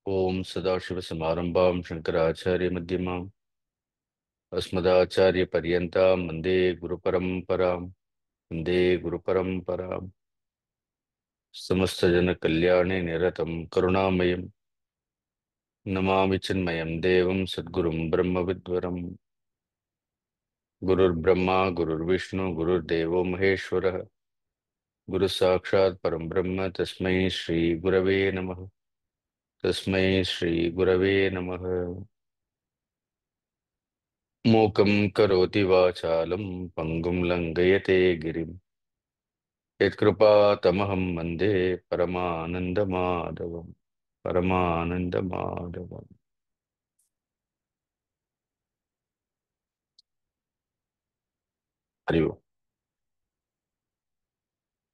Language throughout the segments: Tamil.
ओम सदाशिवसमारंभां शंकराचार्यमध्यमाम् अस्मदाचार्यपर्यन्तां वन्दे गुरुपरम्परां वन्दे गुरुपरम्पराम् समस्तजनकल्याणे निरतं करुणामयं नमामि चिन्मयं देवं सद्गुरुं ब्रह्मविद्वरम् गुरुर्ब्रह्मा गुरुर्विष्णु गुरुर्देवो महेश्वरः गुरुसाक्षात् परं ब्रह्म तस्मै श्रीगुरवे नमः। तस्मै श्रीगुरवे नमः। मूकं करोति वाचालं पङ्गुं लङ्घयते गिरिं यत्कृपातमहं वन्दे परमानन्दमाधवम् பரமானந்தமாதவம். அறிவு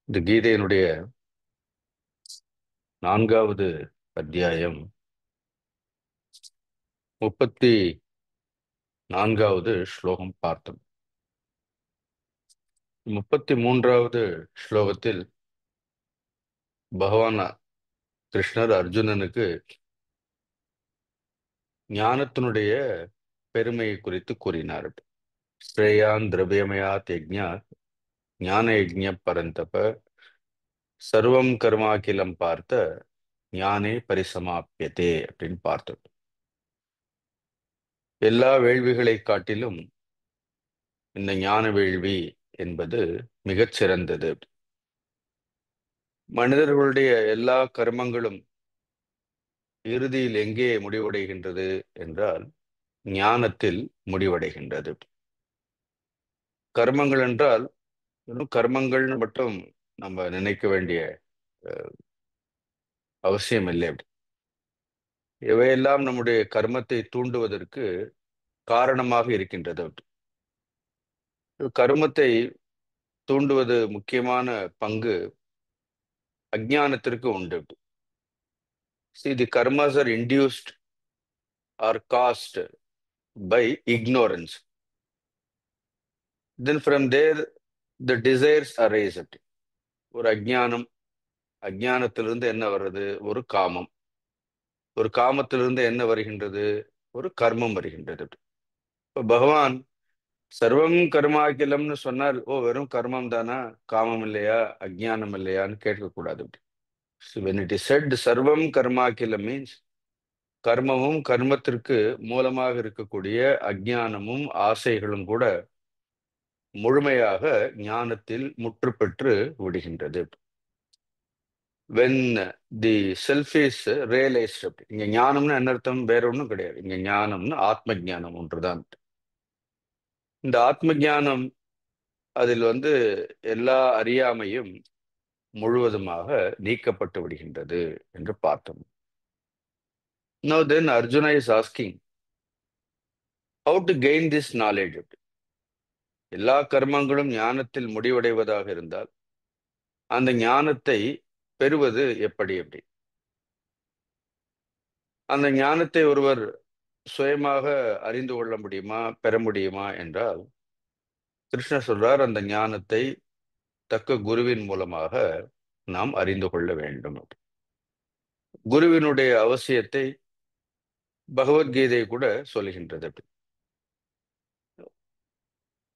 இந்த கீதையினுடைய 4வது அத்தியாயம் 34வது ஸ்லோகம் பார்த்தோம். 33வது ஸ்லோகத்தில் பகவான் கிருஷ்ணர் அர்ஜுனனுக்கு ஞானத்தினுடைய பெருமையை குறித்து கூறினார். ஸ்ரேயான் திரவியமயாத் யஜ்ஞாத் ஞான யஜ்ஞ பரந்தப சர்வம் கர்மாகிலம் பார்த்த ஞானே பரிசமாப்பியதே அப்படின்னு பார்த்தோம். எல்லா வேள்விகளை காட்டிலும் இந்த ஞான வேள்வி என்பது மிகச் சிறந்தது. மனிதர்களுடைய எல்லா கர்மங்களும் இறுதியில் எங்கே முடிவடைகின்றது என்றால் ஞானத்தில் முடிவடைகின்றது. கர்மங்கள் என்றால் வெறும் கர்மங்கள்னு மட்டும் நம்ம நினைக்க வேண்டிய அவசியம் இல்லை. இவையெல்லாம் நம்முடைய கர்மத்தை தூண்டுவதற்கு காரணமாக இருக்கின்றது. கர்மத்தை தூண்டுவது முக்கியமான பங்கு அஜ்ஞானத்திற்கு உண்டு. See, the karmas are induced or caused by ignorance. Then from there, the desires arise. ஒரு அஜ்ஞானத்திலிருந்து என்ன வருது? ஒரு காமம். ஒரு காமத்திலிருந்து என்ன வருகின்றது? ஒரு கர்மம் வருகின்றது. இப்போ பகவான் சர்வம் கர்மாகிலம்னு சொன்னார். வெறும் கர்மம் தானா, காமம் இல்லையா, அஜ்ஞானம் இல்லையான்னு கேட்கக்கூடாது. So when it is said சர்வம் கர்மாகிலம் means கர்மமும் கர்மத்திற்கு மூலமாக இருக்கக்கூடிய அஜ்ஞானமும் ஆசைகளும் கூட முழுமையாக ஞானத்தில் முற்று பெற்று விடுகின்றது. when the self is realized. இங்க ஞானம்னு என்ன அர்த்தம்? வேற ஒன்றும் கிடையாது. இங்க ஞானம்னு ஆத்ம ஞானம் ஒன்றுதான். இந்த ஆத்ம ஞானம் அதில் எல்லா அறியாமையும் முழுவதுமாக நீக்கப்பட்டு விடுகின்றது என்று பார்த்தோம். Now then Arjuna is asking how to gain this knowledge. எல்லா கர்மங்களும் ஞானத்தில் முடிவடைவதாக இருந்தால் அந்த ஞானத்தை பெறுவது எப்படி? அந்த ஞானத்தை ஒருவர் சுயமாக அறிந்து கொள்ள முடியுமா, பெற முடியுமா என்றால் கிருஷ்ணர் சொல்றார், அந்த ஞானத்தை தக்க குருவின் மூலமாக நாம் அறிந்து கொள்ள வேண்டும். குருவினுடைய அவசியத்தை பகவத்கீதை கூட சொல்லுகின்றது.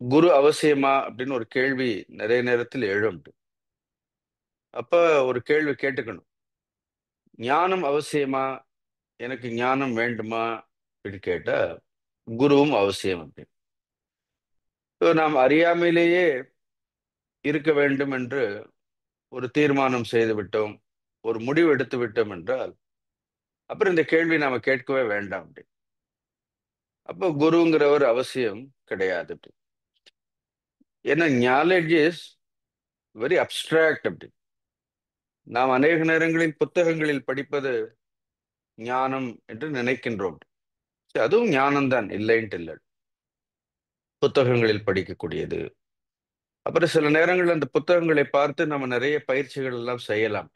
குரு அவசியமா அப்படின்னு ஒரு கேள்வி நிறைய நேரத்தில் எழும். அப்ப ஒரு கேள்வி கேட்டுக்கணும், ஞானம் அவசியமா, எனக்கு ஞானம் வேண்டுமா அப்படின்னு கேட்டா குருவும் அவசியம். நாம் அறியாமையிலேயே இருக்க வேண்டும் என்று ஒரு தீர்மானம் செய்து விட்டோம், ஒரு முடிவு எடுத்து விட்டோம் என்றால் அப்புறம் இந்த கேள்வி நாம கேட்கவே வேண்டாம். அப்போ குருங்கிறவர் அவசியம் கிடையாது. ஏன்னா நாலேஜ் இஸ் வெரி அப்டிராக்ட். நாம் அநேக நேரங்களில் புத்தகங்களில் படிப்பது ஞானம் என்று நினைக்கின்றோம். அதுவும் ஞானம்தான், இல்லைன்ட்டு இல்லை. புத்தகங்களில் படிக்கக்கூடியது. அப்புறம் சில நேரங்கள் அந்த புத்தகங்களை பார்த்து நம்ம நிறைய பயிற்சிகள் எல்லாம் செய்யலாம்,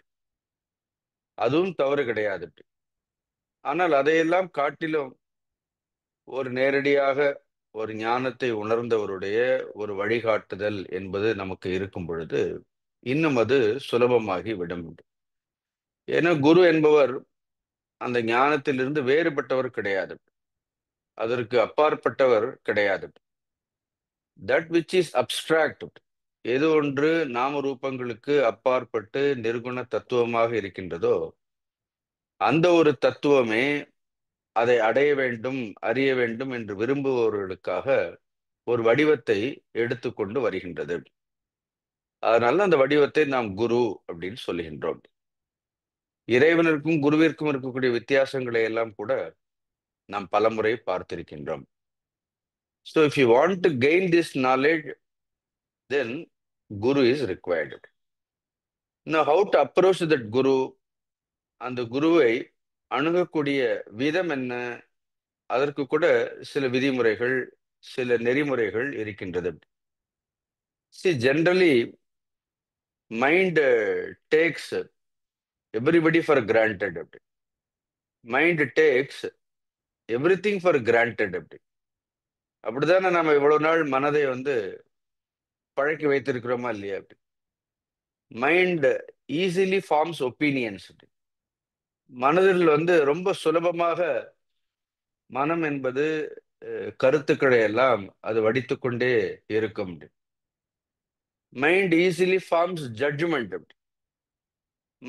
அதுவும் தவறு கிடையாது. ஆனால் அதையெல்லாம் காட்டிலும் ஒரு நேரடியாக ஒரு ஞானத்தை உணர்ந்தவருடைய ஒரு வழிகாட்டுதல் என்பது நமக்கு இருக்கும் பொழுது இன்னும் அது சுலபமாகி விடும். ஏன்னா குரு என்பவர் அந்த ஞானத்திலிருந்து வேறுபட்டவர் கிடையாது, அதற்கு அப்பாற்பட்டவர் கிடையாது. தட் விச் இஸ் அப்டிராக்ட், எது ஒன்று நாம ரூபங்களுக்கு அப்பாற்பட்டு நிர்குண தத்துவமாக இருக்கின்றதோ அந்த ஒரு தத்துவமே அதை அடைய வேண்டும், அறிய வேண்டும் என்று விரும்புபவர்களுக்காக ஒரு வடிவத்தை எடுத்துக்கொண்டு வருகின்றது. அதனால அந்த வடிவத்தை நாம் குரு அப்படின்னு சொல்லுகின்றோம். இறைவனுக்கும் குருவிற்கும் இருக்கக்கூடிய வித்தியாசங்களை எல்லாம் கூட நாம் பலமுறை பார்த்திருக்கின்றோம். So if you want to gain this knowledge, then guru is required. Now how to approach that guru, அந்த குருவை அணுகக்கூடிய விதம் என்ன, அதற்கு கூட சில விதிமுறைகள், சில நெறிமுறைகள் இருக்கின்றது. See, generally mind takes everybody for granted. Mind takes everything for granted. அப்படிதானே நம்ம இவ்வளவு நாள் மனதை பழக்கி வைத்திருக்கிறோமா இல்லையா? Mind easily forms opinions. மனதில் ரொம்ப சுலபமாக மனம் என்பது கருத்துக்களை எல்லாம் அது வடித்துக்கொண்டே இருக்கும். Mind easily forms judgement.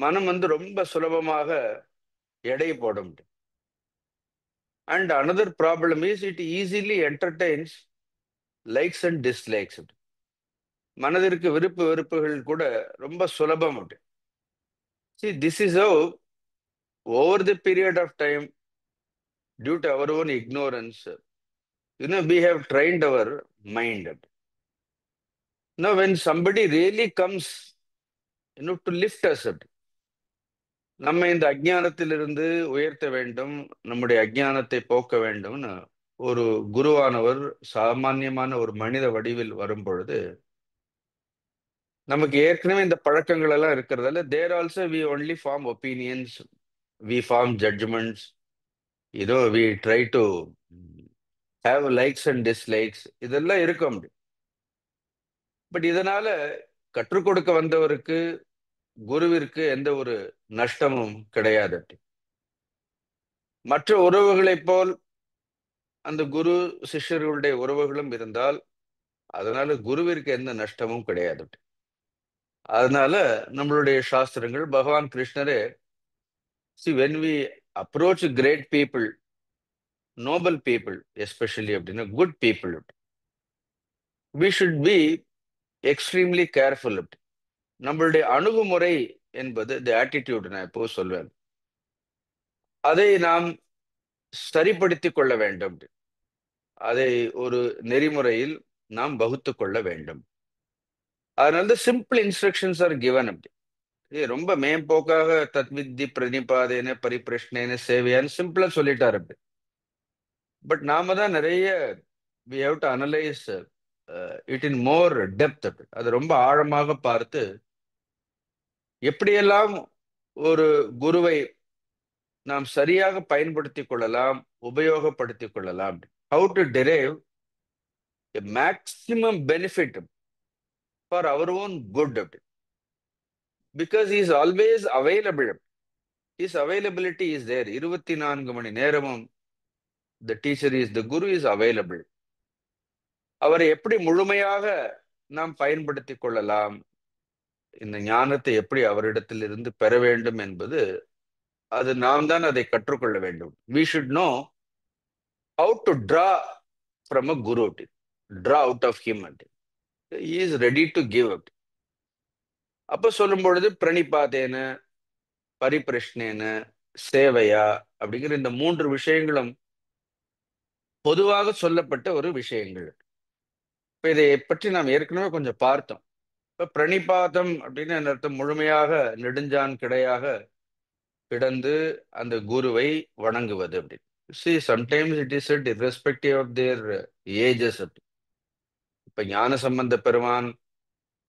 மனம் ரொம்ப சுலபமாக எடை போடும். And another problem is it easily entertains likes and dislikes. மனதிற்கு விருப்பு வெறுப்புகள் கூட ரொம்ப சுலபம். See, this is how over the period of time, due to our own ignorance, we have trained our mind. Now when somebody really comes to lift us up, நம்ம இந்த அஜ்ஞானத்திலிருந்து உயர்த்த வேண்டும், நம்முடைய அஜ்ஞானத்தை போக்க வேண்டும்னு ஒரு குருவானவர் சாமான்யமான ஒரு மனித வடிவில் வரும் பொழுது, நமக்கு ஏற்கனவே இந்த பழக்கங்கள் எல்லாம் இருக்கிறதால there also we only form opinions, we form judgments, we try to have likes and dislikes, இதெல்லாம் இருக்கும். பட் இதனால கற்றுக் கொடுக்க வந்தவருக்கு, குருவிற்கு எந்த ஒரு நஷ்டமும் கிடையாது. மற்ற உறவுகளைப் போல் அந்த குரு சிஷ்யர்களுடைய உறவுகளும் இருந்தால் அதனால குருவிற்கு எந்த நஷ்டமும் கிடையாது. அதனால நம்மளுடைய சாஸ்திரங்கள், பகவான் கிருஷ்ணரே, when we approach great people, noble people especially, அப்படின்னா good people, we should be extremely careful. நம்மளுடைய அணுகுமுறை என்பது the attitude, நான் எப்போ சொல்வேன், அதை நாம் சரிப்படுத்திக் கொள்ள வேண்டும். அதை ஒரு நெறிமுறையில் நாம் வகுத்து கொள்ள வேண்டும். அதனால சிம்பிள் இன்ஸ்ட்ரக்ஷன்ஸ் ஆர் கிவன். ரொம்ப மேம்போக்காக தத்வித்தி பிரணிபாதேன பரிபிரஷ்னேன சேவையான்னு சிம்பிளா சொல்லிட்டாரு. பட் நாம தான் நிறைய we have to analyze it in more depth. அது ரொம்ப ஆழமாக பார்த்து எப்படியெல்லாம் ஒரு குருவை நாம் சரியாக பயன்படுத்திக் கொள்ளலாம், உபயோகப்படுத்திக் கொள்ளலாம். How to derive a maximum benefit for our own good. Because he is always available. His availability is there. 24 மணி நேரமும் the teacher is, the guru is available. அவரை எப்படி முழுமையாக நாம் பயன்படுத்திக் கொள்ளலாம், இந்த ஞானத்தை எப்படி அவரிடத்தில் இருந்து பெற வேண்டும் என்பது, அது நாம் தான் அதை கற்றுக்கொள்ள வேண்டும். We should know how to draw from a guru, draw out of him. He is ready to give up. அப்ப சொல்லும் பொழுது பிரணிபாதேன பரிபிரஷ்னேன சேவையா அப்படிங்கிற இந்த 3 விஷயங்களும் பொதுவாக சொல்லப்பட்ட ஒரு விஷயங்கள். இப்ப இதை பற்றி நாம் ஏற்கனவே கொஞ்சம் பார்த்தோம். இப்ப பிரணிபாதம் அப்படின்னு அர்த்தம் முழுமையாக நெடுஞ்சான் கிடையாக கிடந்து அந்த குருவை வணங்குவது. அப்படி see, sometimes it is said irrespective of their ages. இப்ப ஞானசம்பந்த பெருமான்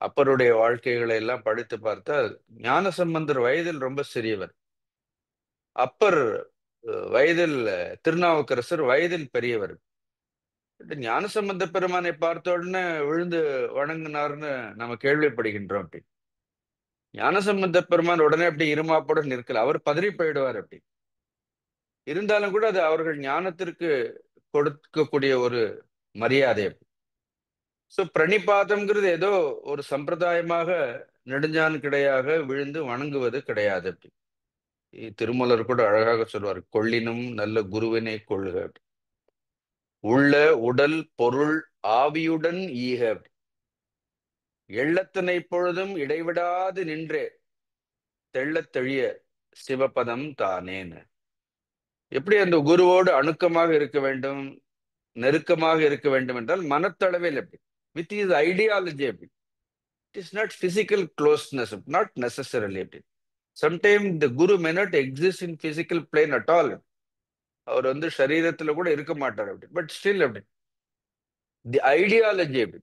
அப்பருடைய வாழ்க்கைகளை எல்லாம் படித்து பார்த்தால் ஞானசம்பந்தர் வயதில் ரொம்ப சிறியவர், அப்பர் வயதில், திருநாவுக்கரசர் வயதில் பெரியவர். ஞானசம்பந்த பெருமானை பார்த்த உடனே விழுந்து வணங்கினார்னு நம்ம கேள்விப்படுகின்றோம். அப்படி ஞானசம்பந்த பெருமான் உடனே அப்படி இருமாப்புடன் நிற்கல, அவர் பதறி போயிடுவார். அப்படி இருந்தாலும் கூட அது அவர்கள் ஞானத்திற்கு கொடுக்கக்கூடிய ஒரு மரியாதை. ஸோ பிரணிபாதம்ங்கிறது ஏதோ ஒரு சம்பிரதாயமாக நெடுஞ்சான் கிடையாக விழுந்து வணங்குவது கிடையாது. திருமலர் கூட அழகாக சொல்வார், கொள்ளினும் நல்ல குருவினை கொள்க, உள்ள உடல் பொருள் ஆவியுடன் ஈக, எள்ளத்தனை பொழுதும் இடைவிடாது நின்றே தெள்ளத் தெளிய சிவபதம் தானேன்னு. எப்படி அந்த குருவோடு அணுக்கமாக இருக்க வேண்டும், நெருக்கமாக இருக்க வேண்டும் என்றால் மனத்தளவில் எப்படி, வித் இஸ் ஐடியாலஜி எப்படி. It is not physical closeness, not necessarily எப்படி. Sometime the guru may not exist in physical plane at all. அவர் வந்து சரீரத்துல கூட இருக்க மாட்டார் அப்படி. பட் ஸ்டில் அப்படி தி ஐடியாலஜி அப்படி,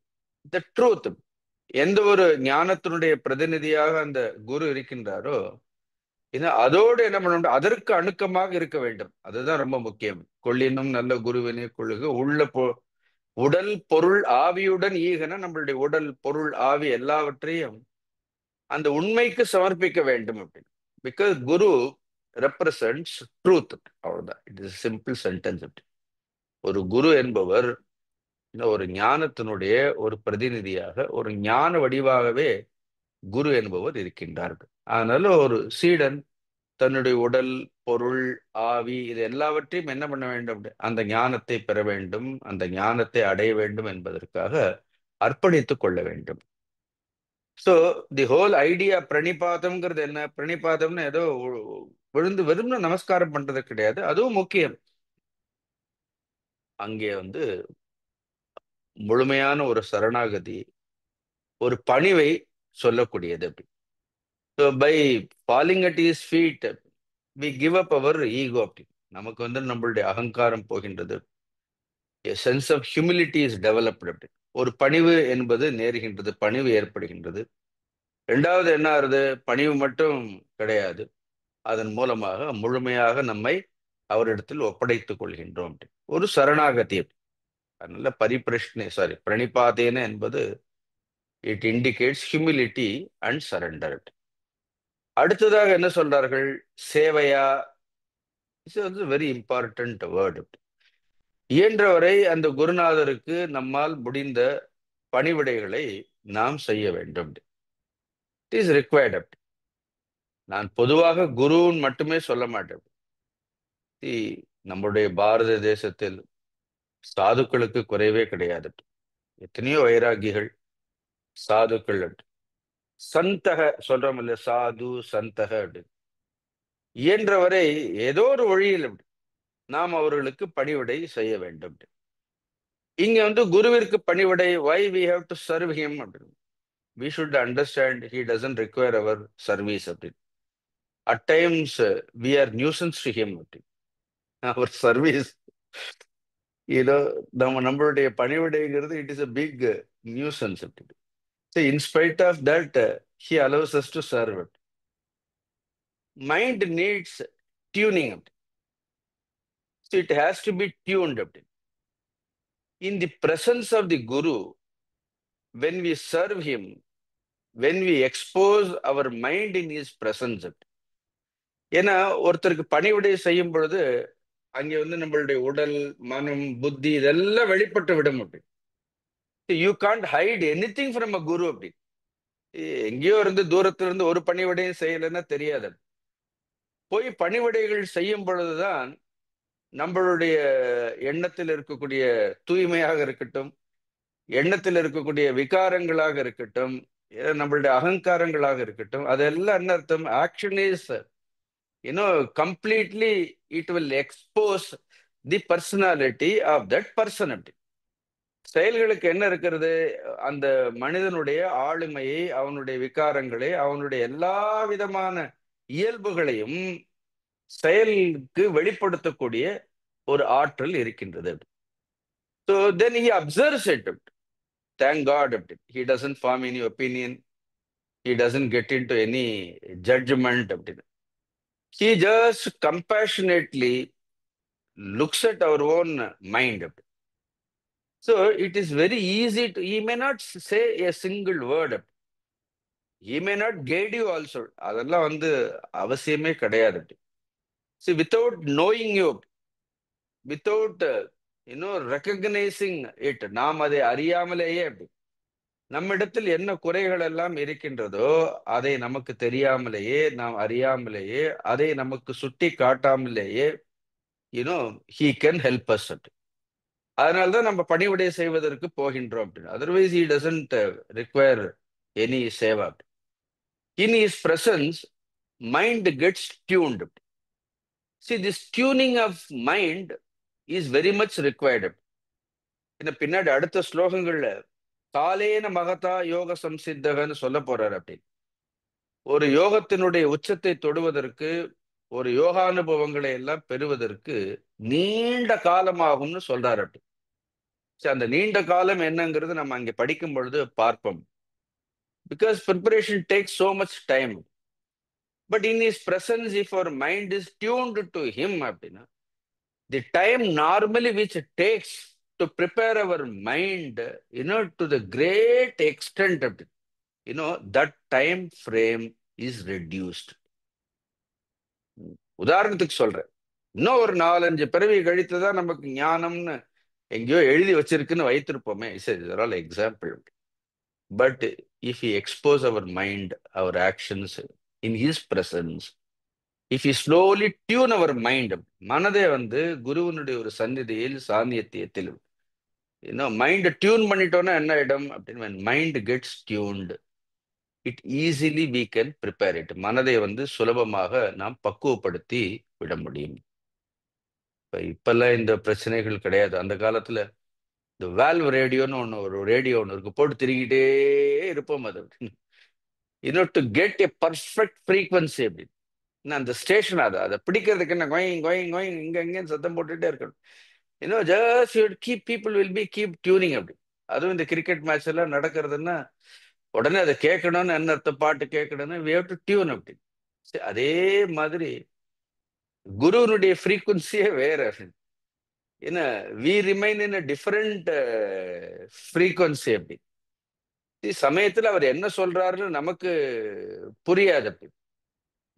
த ட்ரூத், எந்த ஒரு ஞானத்தினுடைய பிரதிநிதியாக அந்த குரு இருக்கின்றாரோ அதோடு என்ன பண்ண, அதற்கு அணுக்கமாக இருக்க வேண்டும். அதுதான் ரொம்ப முக்கியம். கொள்ளினும் நல்ல குருவினை கொள்ளுக, உடல் பொருள் ஆவியுடன் ஈகன, நம்மளுடைய உடல் பொருள் ஆவி எல்லாவற்றையும் அந்த உண்மைக்கு சமர்ப்பிக்க வேண்டும் அப்படின்னு. Because guru represents truth. அவ்வளவுதான். It is simple sentence. ஒரு குரு என்பவர் ஒரு ஞானத்தினுடைய ஒரு பிரதிநிதியாக, ஒரு ஞான வடிவாகவே குரு என்பவர் இருக்கின்றார்கள். அதனால ஒரு சீடன் தன்னுடைய உடல் பொருள் ஆவி இது எல்லாவற்றையும் என்ன பண்ண வேண்டும், அந்த ஞானத்தை பெற வேண்டும், அந்த ஞானத்தை அடைய வேண்டும் என்பதற்காக அர்ப்பணித்துக் கொள்ள வேண்டும். ஸோ தி ஹோல் ஐடியா பிரணிபாதம்ங்கிறது என்ன, பிரணிபாதம்னு ஏதோ விழுந்து வெறும் நமஸ்காரம் பண்றது கிடையாது, அதுவும் முக்கியம். அங்கே வந்து முழுமையான ஒரு சரணாகதி, ஒரு பணிவை சொல்லக்கூடியது அப்படி. So by falling at his feet we give up our ego அப்படி. நமக்கு வந்து நம்மளுடைய அகங்காரம் போகின்றது. Sense of humility is developed அப்படி. ஒரு பணிவு என்பது நேருகின்றது, பணிவு ஏற்படுகின்றது. ரெண்டாவது என்ன ஆறுது, பணிவு மட்டும் கிடையாது, அதன் மூலமாக முழுமையாக நம்மை அவரிடத்தில் ஒப்படைத்துக் கொள்கின்றோம் அப்படி. ஒரு சரணாகதி. அதனால பிரணிபாதேன என்பது it indicates humility and surrender. அடுத்ததாக என்ன சொல்றார்கள், சேவையா. It's very important word. இயன்றவரை அந்த குருநாதருக்கு நம்மால் முடிந்த பணிவிடைகளை நாம் செய்ய வேண்டும். It is required. நான் பொதுவாக குருன்னு மட்டுமே சொல்ல மாட்டேன். நம்முடைய பாரத தேசத்தில் சாதுக்களுக்கு குறைவே கிடையாது. எத்தனையோ வைராகிகள், சாதுக்கள். சந்தக சொல்றோம் இல்ல, சாது சந்தக அப்படின்னு. இயன்றவரை ஏதோ ஒரு வழியில் நாம் அவர்களுக்கு பணிவிடை செய்ய வேண்டும். இங்க வந்து குருவிற்கு பணிவிடை, why we have to serve him அப்படின்னு. We should understand he doesn't require our service அப்படின்னு. At times we are nuisance to him அப்படின்னு. Our service, நம்மளுடைய பணிவிடைங்கிறது it is a big nuisance அப்படின்னு. So in spite of that he allows us to serve it. Mind needs tuning up. So it has to be tuned up. In the presence of the guru, when we serve him, when we expose our mind in his presence. ஏன்னா ஒருத்தருக்கு பணிவிடை செய்யும் பொழுது அங்கே வந்து நம்மளுடைய உடல் மனம் புத்தி இதெல்லாம் வெளிப்பட்டு விடும் அப்படி. You can't hide anything from a guru அப்படி. எங்கேயோ இருந்து தூரத்துல இருந்து ஒரு பணிவிடையும் செய்யலைன்னா தெரியாது. போய் பணிவிடைகள் செய்யும் பொழுதுதான் நம்மளுடைய எண்ணத்தில் இருக்கக்கூடிய தூய்மையாக இருக்கட்டும், எண்ணத்தில் இருக்கக்கூடிய விகாரங்களாக இருக்கட்டும், நம்மளுடைய அகங்காரங்களாக இருக்கட்டும், அதெல்லாம் என்ன அர்த்தம், action is completely it will expose the personality of that person. செயல்களுக்கு என்ன இருக்கிறது, அந்த மனிதனுடைய ஆளுமையை, அவனுடைய விகாரங்களை, அவனுடைய எல்லா விதமான இயல்புகளையும் செயலுக்கு வெளிப்படுத்தக்கூடிய ஒரு ஆற்றல் இருக்கின்றது. So then he observes it. Thank God. He doesn't form any opinion. He doesn't get into any judgment. He just compassionately looks at our own mind. So it is very easy to, he may not say a single word. He may not guide you also. அதெல்லாம் வந்து அவசியமே கிடையாது. See, without knowing you, without recognizing it, நாம் அதை அறியாமலேயே அப்படி நம்மிடத்தில் என்ன குறைகள் எல்லாம் இருக்கின்றதோ அதை நமக்கு தெரியாமலேயே, நாம் அறியாமலேயே, அதை நமக்கு சுட்டி காட்டாமலேயே you know he can help us. அதனால்தான் நம்ம பணிவிடை செய்வதற்கு போகின்றோம் அப்படின்னு. Otherwise he doesn't require any seva. In his presence mind gets tuned. See, this tuning of mind is very much required. இந்த பின்னாடி அடுத்த ஸ்லோகங்கள்ல காலேன மகதா யோக சம்சித்தகன்னு சொல்ல போறாரு அப்படி. ஒரு யோகத்தினுடைய உச்சத்தை தொடுவதற்கு, ஒரு யோகானுபவங்களை எல்லாம் பெறுவதற்கு நீண்ட காலமாகும்னு சொல்றாரு அப்படி. அந்த நீண்ட காலம் என்னங்கிறது நம்ம அங்கே படிக்கும் பொழுது பார்ப்போம். Because preparation takes so much time. But in his presence if our mind is tuned to him அப்படின்னா, the time normally which it takes to prepare our mind, to the great extent of it, that time frame is reduced. உதாரணத்துக்கு சொல்றேன், இன்னும் ஒரு 4-5 பிறவி கழித்துதான் நமக்கு ஞானம்னு எங்கேயோ எழுதி வச்சிருக்குன்னு வைத்திருப்போமே. All example. But if you expose our mind, our actions in his presence, if you slowly tune our mind, மனதை குருவனுடைய ஒரு சந்நிதியில் சாநித்தியத்தில் மைண்ட் டியூன் பண்ணிட்டோம்னா என்ன ஆயிடும் அப்படின்னு, mind gets tuned, it easily we can prepare it. மனதை சுலபமாக நாம் பக்குவப்படுத்தி விட முடியும். இப்பெல்லாம் இந்த பிரச்சனைகள் கிடையாது. அந்த காலத்துல இந்த வேல்வ் ரேடியோன்னு ஒரு ரேடியோ இருக்கு, போட்டு திருங்கிட்டே இருப்போம். அது to get a perfect frequency அப்படின்னு அந்த ஸ்டேஷன் அதை பிடிக்கிறதுக்கு என்ன கோயிங் கோயிங் கோயிங் இங்க எங்கேயும் சத்தம் போட்டுட்டே இருக்கணும். Just you keep people will be keep tuning அப்படி. அதுவும் இந்த கிரிக்கெட் மேட்ச் எல்லாம் நடக்கிறதுன்னா உடனே அதை கேட்கணும்னு என்ன அர்த்த பாட்டு கேட்கணும்னு we have to tune அப்படி. அதே மாதிரி குருவனுடைய ஃப்ரீக்குவன்சியே வேற. ஏன்னா we remain in a different frequency அப்படி. சமயத்துல அவர் என்ன சொல்றாருன்னு நமக்கு புரியாது அப்படி.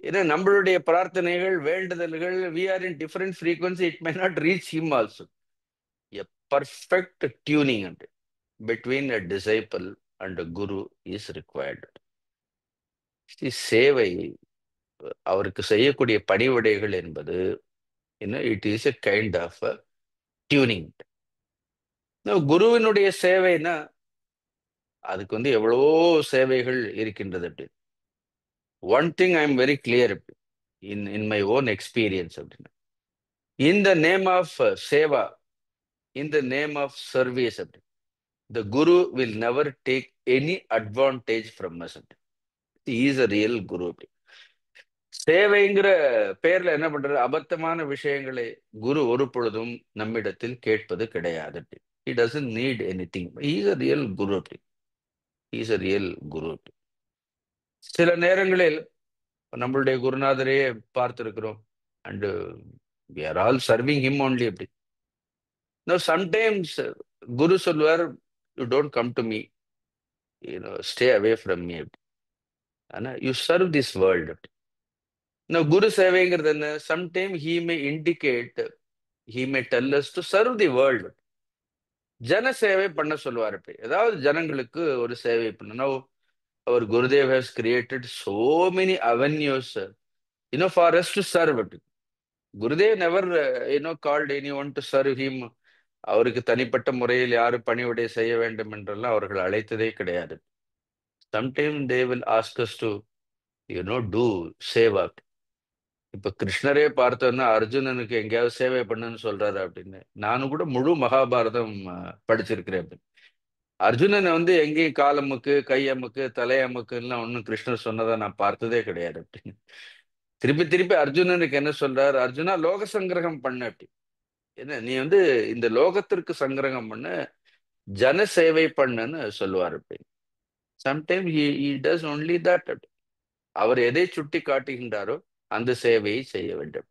ஏன்னா நம்மளுடைய பிரார்த்தனைகள், வேண்டுதல்கள், we are in different frequency, it may not reach him also. A perfect tuning between a disciple and a guru is required. சேவை, அவருக்கு செய்யக்கூடிய பணிவிடைகள் என்பது it is a kind of tuning. குருவினுடைய சேவைனா அதுக்கு எவ்வளவோ சேவைகள் இருக்கின்றது அப்படி. One thing I am very clear in my own experience அப்படின்னா, in the name of seva, in the name of service, the guru will never take any advantage from us. He is a real guru. சேவைங்கிற பேர்ல என்ன பண்றது, அபத்தமான விஷயங்களை குரு ஒரு பொழுதும் நம்மிடத்தில் கேட்பது கிடையாது. He doesn't need anything. He is a real guru. He is a real guru. சில நேரங்களில் நம்மளுடைய குருநாதரையே பார்த்திருக்கிறோம். And we are all serving him only அப்படி. Now sometimes குரு சொல்வார், you don't come to me, stay away from me. ஆனா you serve this world. Now குரு சேவைங்கிறது என்ன, sometime he may indicate, he may tell us to serve the world. ஜன சேவை பண்ண சொல்லுவார். அப்படி ஏதாவது ஜனங்களுக்கு ஒரு சேவை பண்ணணும். Our Gurudev has created so many avenues for us to serve. Gurudev never called anyone to serve him. அவருக்கு தனிப்பட்ட முறையில் யாரு பணிவிடை செய்ய வேண்டும் என்றெல்லாம் அவர்கள் அழைத்ததே கிடையாது. Sometimes they will ask us to do Seva. இப்ப கிருஷ்ணரே பார்த்தோன்னா அர்ஜுனனுக்கு எங்கேயாவது சேவை பண்ணுன்னு சொல்றாரு அப்படின்னு. நானும் கூட முழு மகாபாரதம் படிச்சிருக்கிறேன். அர்ஜுனனை எங்கேயும் காலமுக்கு, கையமுக்கு, தலையமுக்குலாம் ஒன்றும் கிருஷ்ணர் சொன்னதை நான் பார்த்ததே கிடையாது அப்படின்னு. திருப்பி திருப்பி அர்ஜுனனுக்கு என்ன சொல்றாரு, அர்ஜுனா லோக சங்கிரகம் பண்ண அப்படி. என்ன நீ இந்த லோகத்திற்கு சங்கிரகம் பண்ண, ஜன சேவை பண்ணுன்னு சொல்லுவார் அப்படி. Sometime he does only that. அவர் எதை சுட்டி காட்டுகின்றாரோ அந்த சேவையை செய்ய வேண்டும்.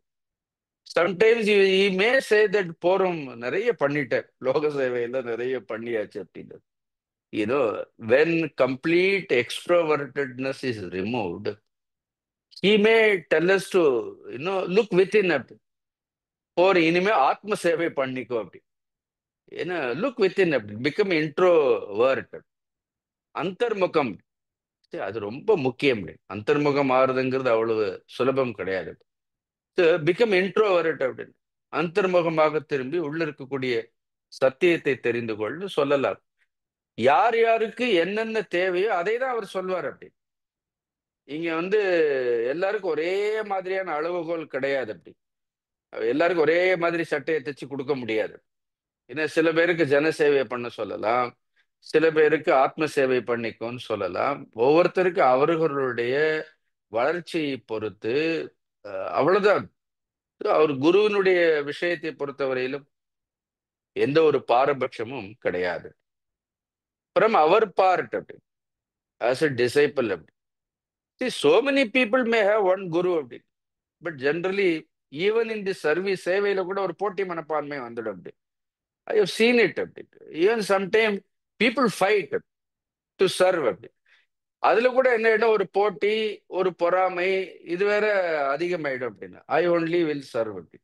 Sometimes he may say that போறோம் நிறைய பண்ணிட்டேன், லோக சேவையில நிறைய பண்ணியாச்சு அப்படின்னு. When complete extrovertedness is removed, he may tell us to look within அப்படி போர் இனிமே ஆத்ம சேவை பண்ணிக்கோ அப்படி. ஏன்னா லுக் வித்தின் அப்படி பிகம் இன்ட்ரோ வேர்ட் அந்தர்முகம். சரி, அது ரொம்ப முக்கியம். அந்தர்முகம் ஆறுதுங்கிறது அவ்வளவு சுலபம் கிடையாது. பிகம் இன்ட்ரோ வேர்ட் அப்படின்னு அந்தர்முகமாக திரும்பி உள்ள இருக்கக்கூடிய சத்தியத்தை தெரிந்து கொள்னு சொல்லலாம். யார் யாருக்கு என்னென்ன தேவையோ அதை தான் அவர் சொல்வார் அப்படி. இங்க எல்லாருக்கும் ஒரே மாதிரியான அளவுகோல் கிடையாது அப்படி. எல்லாருக்கும் ஒரே மாதிரி சட்டையை தைச்சு கொடுக்க முடியாது. ஏன்னா சில பேருக்கு ஜன சேவை பண்ண சொல்லலாம், சில பேருக்கு ஆத்ம சேவை பண்ணிக்கோன்னு சொல்லலாம். ஒவ்வொருத்தருக்கு அவர்களுடைய வளர்ச்சியை பொறுத்து அவ்வளவுதான். அவர் குருவினுடைய விஷயத்தை பொறுத்தவரையிலும் எந்த ஒரு பாரபட்சமும் கிடையாது. அப்புறம் அவர் பார்ட் அப்படி ஆஸ் அ டிசைபிள் அப்படி. See, so many people may have one guru அப்படி. But generally even in the service சேவையில கூட ஒரு போட்டி மனப்பான்மை வந்துடும் அப்படி. ஐ ஹவ் சீன் இட் அப்படி. Even sometime people fight to serve அப்படி. அதுல கூட என்ன ஆயிடும், ஒரு போட்டி, ஒரு பொறாமை, இது வேற அதிகமாயிடும் அப்படின்னு. ஐ ஒன்லி வில் சர்வ் அப்படி.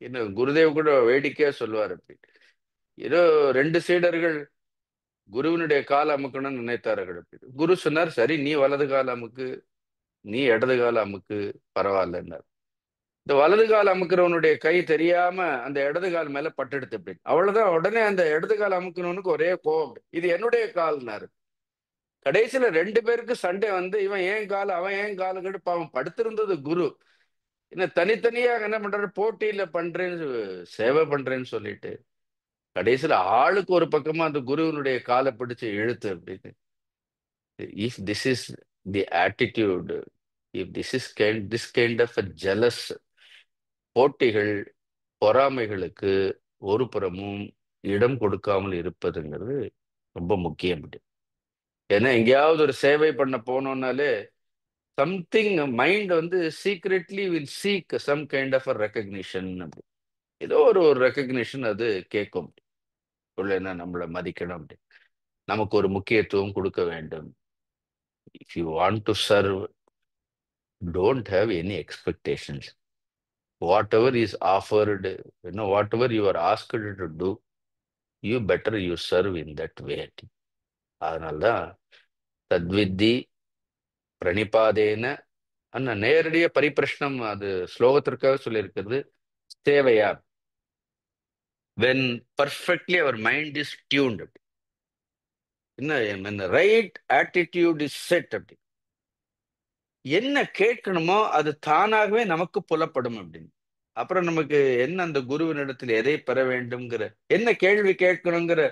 இன்னும் குருதேவ் கூட வேடிக்கையா சொல்லுவார் அப்படி. ஏதோ ரெண்டு சீடர்கள் குருவினுடைய கால அமுக்கணும்னு நினைத்தார்கள் அப்படி. குரு சொன்னார், சரி நீ வலது கால அமுக்கு, நீ இடது கால அமுக்கு, பரவாயில்லன்னார். இந்த வலது கால் அமுக்கிறவனுடைய கை தெரியாம அந்த இடது கால் மேல பட்டெடுத்து அப்படின்னு. அவ்வளவுதான். உடனே அந்த இடது கால் அமுக்கிறவனுக்கு ஒரே கோபம், இது என்னுடைய கால்னாரு. கடைசியில ரெண்டு பேருக்கு சண்டை இவன் ஏன் கால் அவன் ஏன் காலுக்கிட்டு பாவம் படுத்திருந்தது குரு. இன்னும் தனித்தனியாக என்ன பண்றாரு, போட்டியில பண்றேன்னு சேவை பண்றேன்னு சொல்லிட்டு கடைசியில ஆளுக்கு ஒரு பக்கமா அந்த குருவினுடைய காலை பிடிச்சு இழுத்து அப்படின்னு. If this is the attitude, if this kind of a jealous, போட்டிகள் பொறாமைகளுக்கு ஒரு புறமும் இடம் கொடுக்காமல் இருப்பதுங்கிறது ரொம்ப முக்கியம். ஏன்னா எங்கேயாவது ஒரு சேவை பண்ண போனோம்னாலே something mind secretly will seek some kind of a recognition அப்படி. ஏதோ ஒரு ஒரு ரெக்கக்னிஷன் அது கேட்கும். என்ன நம்மளை மதிக்கணும் அப்படி, நமக்கு ஒரு முக்கியத்துவம் கொடுக்க வேண்டும். If you want to serve, don't have any expectations. whatever is offered, whatever you are asked to do, you better you serve in that way. அதனால்தான் தத்வித்தி பிரணிபாதேன அண்ணா நேரடிய பரிப்பிரஷ்னம் அது ஸ்லோகத்திற்காக சொல்லியிருக்கிறது. சேவையா when perfectly our mind is tuned, when the right attitude is set அப்படி, என்ன கேட்கணுமோ அது தானாகவே நமக்கு புலப்படும் அப்படின்னு. அப்புறம் நமக்கு என்ன அந்த குருவினிடத்தில் எதை பெற வேண்டும்ங்கிற, என்ன கேள்வி கேட்கணுங்கிற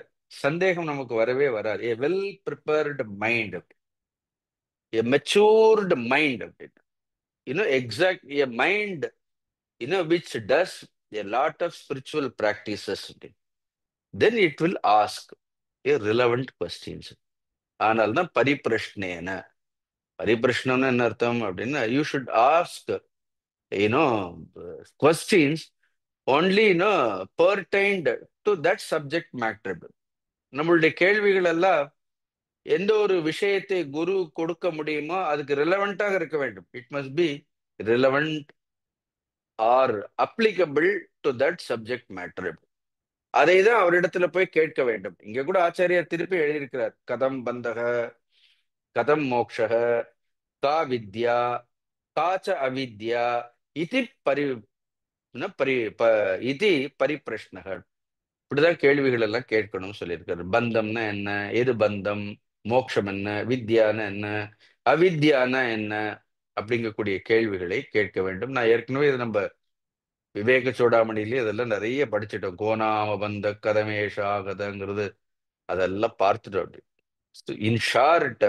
சந்தேகம் நமக்கு வரவே வராது. ஏ வெல் ப்ரிப்பேர்டு மைண்ட், ஏ மெச்சூர்டு மைண்ட் அப்படின்னு. exact a mind which does a lot of spiritual practices, then it will ask a relevant questions. ஆனால் தான் பரிப்பிரஷ்னேன. பரிப்பிரஷ்னம்னு என்ன அர்த்தம் அப்படின்னா, you should ask questions only pertained to that subject matter. நம்மளுடைய கேள்விகள் எல்லாம் எந்த ஒரு விஷயத்தை குரு கொடுக்க முடியுமோ அதுக்கு ரிலவெண்டாக இருக்க வேண்டும். It must be relevant are applicable to that subject matter. அதை தான் அவரிடத்துல போய் கேட்க வேண்டும். இங்க கூட ஆச்சாரியார் திருப்பி எழுதியிருக்கிறார், கதம் பந்தக, கதம் மோக்ஷக, கா வித்யா, காச்ச அவித்யா இது இது பரிப்பிரஷ்னகள். இப்படிதான் கேள்விகள் எல்லாம் கேட்கணும்னு சொல்லியிருக்காரு. பந்தம்னா என்ன, எது பந்தம், மோட்சம் என்ன, வித்யானா என்ன, அவித்யானா என்ன அப்படிங்கக்கூடிய கேள்விகளை கேட்க வேண்டும். நான் ஏற்கனவே இது நம்ம விவேக சூடாமணிலேயே இதெல்லாம் நிறைய படிச்சுட்டோம். கோணாம பந்த கதமேஷாகதங்கிறது அதெல்லாம் பார்த்துட்டோம் அப்படி. In short,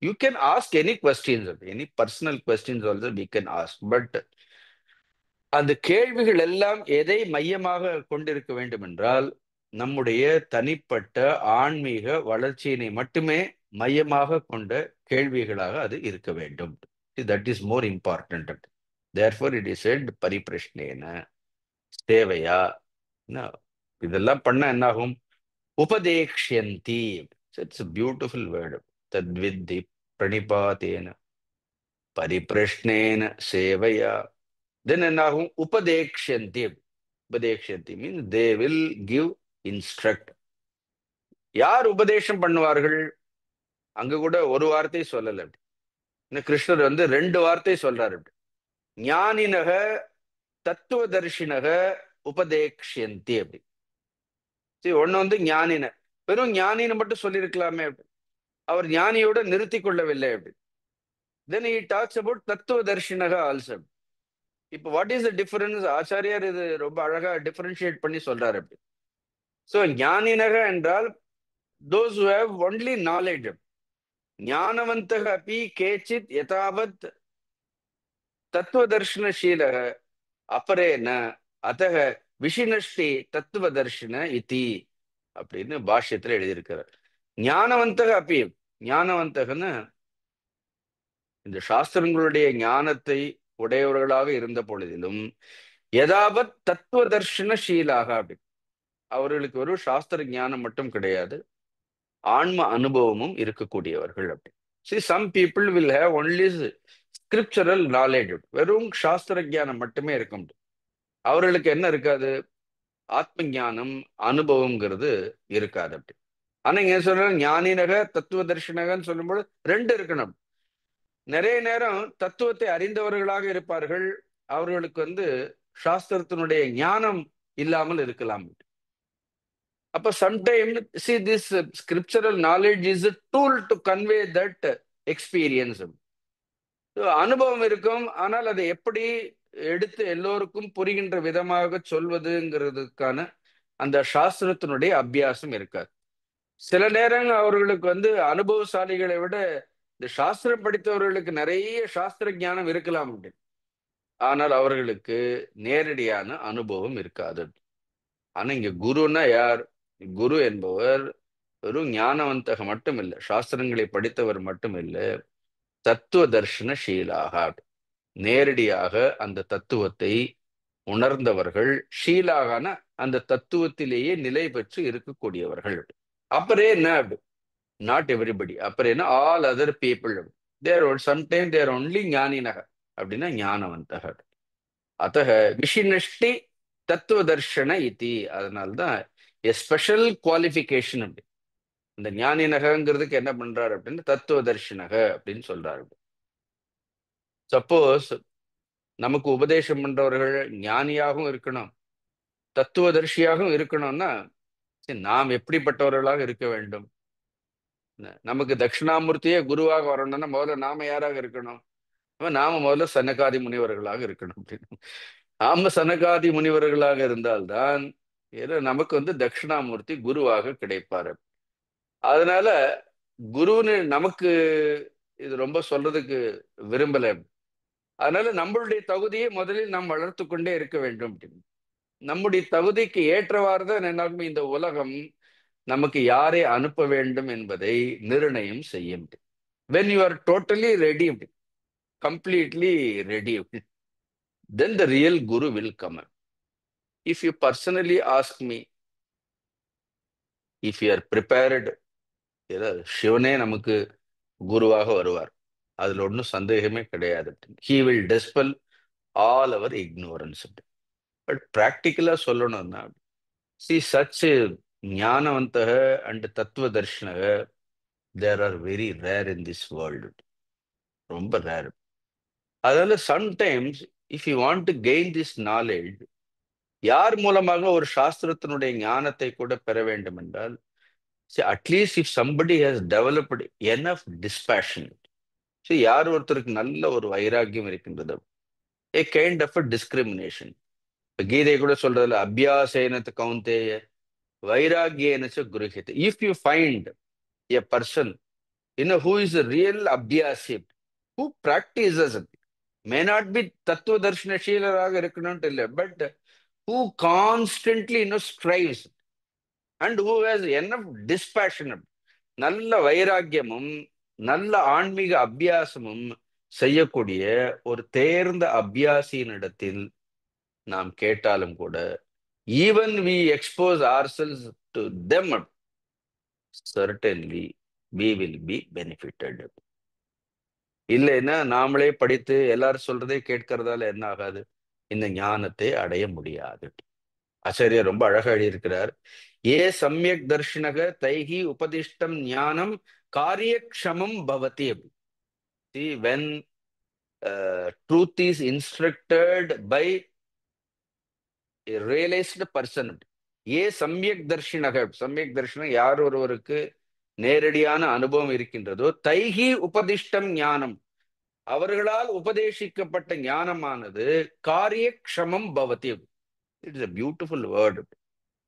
you can ask any questions, any personal questions also we can ask. But அந்த கேள்விகள் எல்லாம் எதை மையமாக கொண்டிருக்க வேண்டும் என்றால், நம்முடைய தனிப்பட்ட ஆன்மீக வளர்ச்சியினை மட்டுமே மையமாக கொண்ட கேள்விகளாக அது இருக்க வேண்டும். That is more important. Therefore it is said பரிப்பிரஷ்னேன சேவையா. இதெல்லாம் பண்ண என்ன ஆகும், உபதேக்ஷந்தி. இட்ஸ் பியூட்டிஃபுல் வேர்டு, தத்வித்தி பிரணிபாதேன. பரிப்பிரஷ்னேன சேவையா. தென் என்ன ஆகும்? உபதேக்ஷந்தி. உபதேக்ஷந்தி mean they will give instruct. யார் உபதேசம் பண்ணுவார்கள்? அங்க கூட ஒரு வார்த்தை சொல்லல. இன்னும் கிருஷ்ணர் வந்து 2 வார்த்தை சொல்றாரு. ஞானினக தத்துவதர்ஷினக உபதேக்ஷந்தி அப்படி. சரி, ஒண்ணு வந்து ஞானின, வெறும் ஞானின்னு மட்டும் சொல்லியிருக்கலாமே அப்படி. அவர் ஞானியோட நிறுத்தி கொள்ளவில்லை அப்படி. தென் he talks about தத்துவதர்ஷினக ஆல்சோ. இப்போ வாட் இஸ் த டிஃபரன்ஸ்? ஆச்சாரியார் இது ரொம்ப அழகா டிஃபரன்ஷியேட் பண்ணி சொல்றாரு அப்படி. ஸோ ஞானினக என்றால் those who have only knowledge. ஞானவந்தக அப்பி கேச்சித் யதாவத் தத்துவதர்ஷனசீலக அபரேன அதக விஷினஷ்டி தத்துவதர்ஷன இதி அப்படின்னு பாஷ்யத்துல எழுதியிருக்கிறார். ஞானவந்தக அப்பி, ஞானவந்தகன்னு இந்த சாஸ்திரங்களுடைய ஞானத்தை உடையவர்களாக இருந்த பொழுதிலும் யதாவத் தத்துவதர்ஷனசீலாக அப்படி. அவர்களுக்கு ஒரு சாஸ்திர ஞானம் மட்டும் கிடையாது, ஆன்ம அனுபவமும் இருக்கக்கூடியவர்கள் அப்படி. See, some people will have only scriptural knowledge. வெறும் சாஸ்திர ஞானம் மட்டுமே இருக்கும். அவர்களுக்கு என்ன இருக்காது? ஆத்ம ஞானம், அனுபவம்ங்கிறது இருக்காது அப்படி. ஆனா இங்க சொல்ற ஞானினக தத்துவ தர்ஷனகன்னு சொல்லும்போது 2 இருக்கணும். நிறைய நேரம் தத்துவத்தை அறிந்தவர்களாக இருப்பார்கள், அவர்களுக்கு வந்து சாஸ்திரத்தினுடைய ஞானம் இல்லாமல் இருக்கலாம். அப்ப sometime see this scriptural knowledge is a tool to convey that experience. அனுபவம் இருக்கும், ஆனால் அதை எப்படி எடுத்து எல்லோருக்கும் புரிகின்ற விதமாக சொல்வதுங்கிறதுக்கான அந்த சாஸ்திரத்தினுடைய அபியாசம் இருக்காது. சில நேரங்கள் அவர்களுக்கு வந்து அனுபவசாலிகளை விட இந்த சாஸ்திரம் படித்தவர்களுக்கு நிறைய சாஸ்திர ஞானம் இருக்கலாம் அப்படின்னு. ஆனால் அவர்களுக்கு நேரடியான அனுபவம் இருக்காது. ஆனா இங்க குருன்னா யார்? குரு என்பவர் வெறும் ஞானவந்தக மட்டும் இல்லை, சாஸ்திரங்களை படித்தவர் மட்டும் இல்லை, தத்துவ தர்ஷன ஷீலாக, நேரடியாக அந்த தத்துவத்தை உணர்ந்தவர்கள், ஷீலாகான அந்த தத்துவத்திலேயே நிலை பெற்று இருக்கக்கூடியவர்கள். அப்புறம் என்ன? Not everybody. அப்புறம் என்ன? All other people. There sometime there only ஞானினக அப்படின்னா ஞானவந்தக. அத்தக விஷினஷ்டி தத்துவ தர்ஷன இத்தி. அதனால்தான் எ ஸ்பெஷல் குவாலிஃபிகேஷன் அப்படி. இந்த ஞானினகங்கிறதுக்கு என்ன பண்றாரு அப்படின்னு தத்துவ தர்ஷனக அப்படின்னு சொல்றாரு. சப்போஸ் நமக்கு உபதேசம் பண்றவர்கள் ஞானியாகவும் இருக்கணும், தத்துவதர்ஷியாகவும் இருக்கணும்னா நாம் எப்படிப்பட்டவர்களாக இருக்க வேண்டும்? நமக்கு தட்சிணாமூர்த்தியே குருவாக வரணும்னா முதல்ல நாம யாராக இருக்கணும்? நாம முதல்ல சனகாதி முனிவர்களாக இருக்கணும் அப்படின்னு. நாம சனகாதி முனிவர்களாக இருந்தால்தான் ஏதோ நமக்கு வந்து தட்சிணாமூர்த்தி குருவாக கிடைப்பாரு. அதனால குருன்னு நமக்கு இது ரொம்ப சொல்றதுக்கு விரும்பல. அதனால நம்மளுடைய தகுதியை முதலில் நாம் வளர்த்து கொண்டே இருக்க வேண்டும் அப்படின்னு. நம்முடைய தகுதிக்கு ஏற்றவாறு தான் என்னாலும் இந்த உலகம் நமக்கு யாரை அனுப்ப வேண்டும் என்பதை நிர்ணயம் செய்யும். when you are totally ready, completely ready, then the real guru will come. If you personally ask me, if you are prepared, சிவனே நமக்கு குருவாக வருவார், அதுல ஒன்றும் சந்தேகமே கிடையாது. he will dispel all our ignorance. But ப்ராக்டிக்கலா சொல்லணும்னா see such ஞானவந்தக அண்ட் தத்துவ தர்ஷனக there are very rare in this world. ரொம்ப ரேர். அதனால sometimes if you want to gain this knowledge, யார் மூலமாக ஒரு சாஸ்திரத்தினுடைய ஞானத்தை கூட பெற வேண்டும் என்றால், at least if somebody has developed enough dispassion, யார் ஒருத்தருக்கு நல்ல ஒரு வைராக்கியம் இருக்கின்றது, a kind of a discrimination. இப்ப கீதை கூட சொல்றதுல அபியாசேனத்து கௌந்தேய வைராகியேனச்ச குருஹித். If you find a person who is a real abhyasi, who practices, may not be tattva darshana sheelaraga irukkanum illa, but who constantly strives and who has enough dispassion, நல்ல வைராக்கியமும் நல்ல ஆன்மீக அபியாசமும் செய்யக்கூடிய ஒரு தேர்ந்த அபியாசியினிடத்தில் நாம் கேட்டாலும் கூட, even we expose ourselves to them, certainly we will be benefited. இல்லைன்னா நாமளே படித்து எல்லாரும் சொல்றதே கேட்கறதால என்ன ஆகாது? இந்த ஞானத்தை அடைய முடியாது. ஆச்சாரியர் ரொம்ப அழகா எழுதியிருக்கிறார். ஏ சம்யக் தர்ஷினக தைஹி உபதிஷ்டம் ஞானம் காரியக்ஷமம் பவதி. See, when truth is instructed by a realized person, ஏ சம்யக் தர்ஷினக, சம்யக் தர்ஷனம் யார் ஒருவருக்கு நேரடியான அனுபவம் இருக்கின்றதோ, தைஹி உபதிஷ்டம் ஞானம், அவர்களால் உபதேசிக்கப்பட்ட ஞானமானது காரியக்ஷமம் பவதி. It's a beautiful word.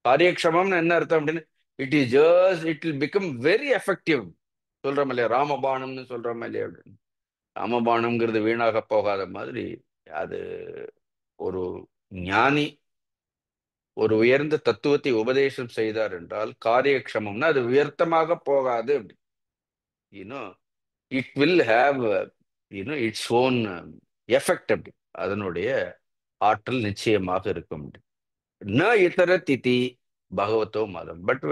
காரியக்ஷமம்னு என்ன அர்த்தம் அப்படின்னு, it will become very effective. சொல்றோம் இல்லையா, ராமபாணம்னு சொல்றோம் இல்லையா அப்படின்னு. ராமபாணம்ங்கிறது வீணாக போகாத மாதிரி, அது ஒரு ஞானி ஒரு உயர்ந்த தத்துவத்தை உபதேசம் செய்தார் என்றால் காரியக்ஷமம்னா அது வியர்த்தமாக போகாது அப்படி. You know it will have its own effect அப்படி. அதனுடைய ஆற்றல் நிச்சயமாக இருக்கும். ந இதர திதி பகவதோ மதம். But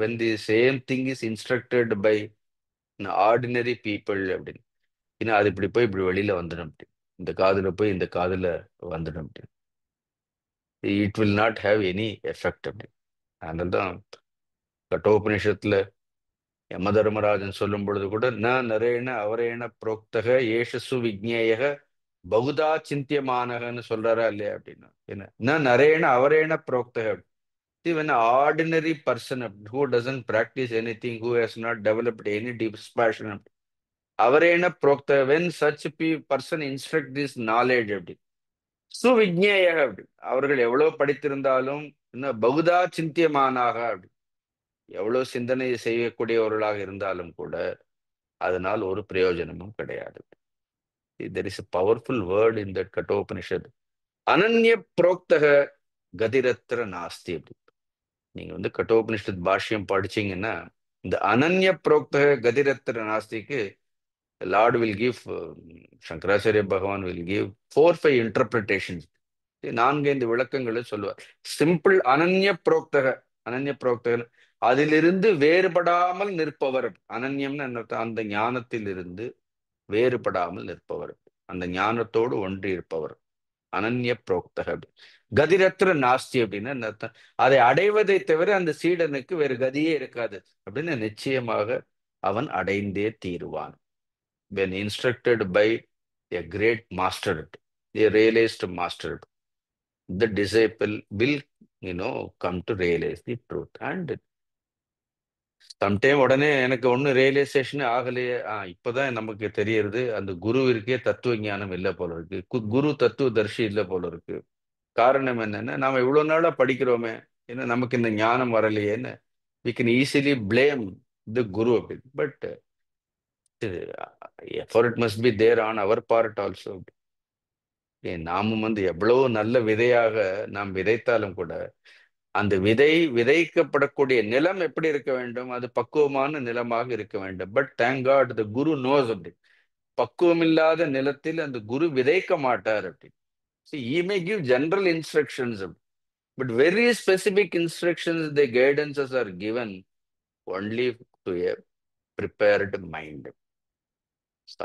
when the same thing is instructed by ordinary people அப்படின்னு, அது இப்படி போய் இப்படி வெளியில வந்துடும் அப்படி, இந்த காதுல போய் இந்த காதுல வந்துடும் அப்படி, it will not have any effect அப்படி. அதனால தான் கட்டோபனிஷத்துல யம தர்மராஜன் சொல்லும் பொழுது கூட ந நரேண அவரேண புரோக்தக ஏஷசு விக்னேயக பகுதா சிந்தியமானகன்னு சொல்றாரா இல்லையா அப்படின்னா, என்ன ந நரேண அவரேண புரோக்தக. See, when an ordinary person who doesn't practice anything, who has not developed any dispassion, அவரேன புரோக்த, when such person instruct this knowledge அப்படி, சுவிஜ்ஞேய அப்படி, அவர்கள் எவ்வளவு படித்திருந்தாலும் இன்னும் பகுதா சிந்தியமானாக அப்படி, எவ்வளவு சிந்தனை செய்யக்கூடியவர்களாக இருந்தாலும் கூட அதனால் ஒரு பிரயோஜனமும் கிடையாது. There is a powerful word in that Kathopanishad. அனன்ய புரோக்தக கதிரத்திர நாஸ்தி அப்படி. நீங்க கட்டோபனிஷத் பாஷ்யம் படிச்சீங்கன்னா, இந்த அனன்ய புரோக்தக கதிரத்திர நாஸ்திக்கு லார்ட் வில் கிவ், சங்கராச்சாரிய பகவான் வில் கிவ் 4-5 இன்டர்பிரிட்டேஷன்ஸ். 4-5 விளக்கங்களை சொல்லுவார். சிம்பிள் அனன்ய புரோக்தக, அனன்ய புரோக்தகன் அதிலிருந்து வேறுபடாமல் நிற்பவர். அனன்யம்னு என்ன அர்த்தம்? அந்த ஞானத்தில் இருந்து வேறுபடாமல் நிற்பவர், அந்த ஞானத்தோடு ஒன்றி இருப்பவர். அனன்ய புரோக்தக. கதிரத்திர நாஸ்தி அப்படின்னு என்ன அர்த்தம்? அதை அடைவதை தவிர அந்த சீடனுக்கு வேறு கதியே இருக்காது அப்படின்னு நிச்சயமாக அவன் அடைந்தே தீருவான். When instructed by a great master, a realized master, the disciple will come to realize the truth. And sometime உடனே எனக்கு ஒன்னும் ரியலைசேஷனே ஆகலையே, இப்பதான் நமக்கு தெரியறது அந்த குருவிற்கே தத்துவ ஞானம் இல்லை போல இருக்கு, குரு தத்துவ தர்ஷி இல்லை போல இருக்கு. காரணம் என்னன்னா, நாம இவ்வளவு நாளா படிக்கிறோமே, ஏன்னா நமக்கு இந்த ஞானம் வரலையேன்னு we can easily blame the guru a bit. But effort must be there on our part also. நாமும் எவ்வளவு நல்ல விதையாக நாம் விதைத்தாலும் கூட அந்த விதை விதைக்கப்படக்கூடிய நிலம் எப்படி இருக்க வேண்டும்? அது பக்குவமான நிலமாக இருக்க வேண்டும். But thank God the guru knows அப்படி. பக்குவம் இல்லாத நிலத்தில் அந்த குரு விதைக்க மாட்டார் அப்படி. He may give general instructions, but very specific instructions, the guidances are given only to a prepared mind.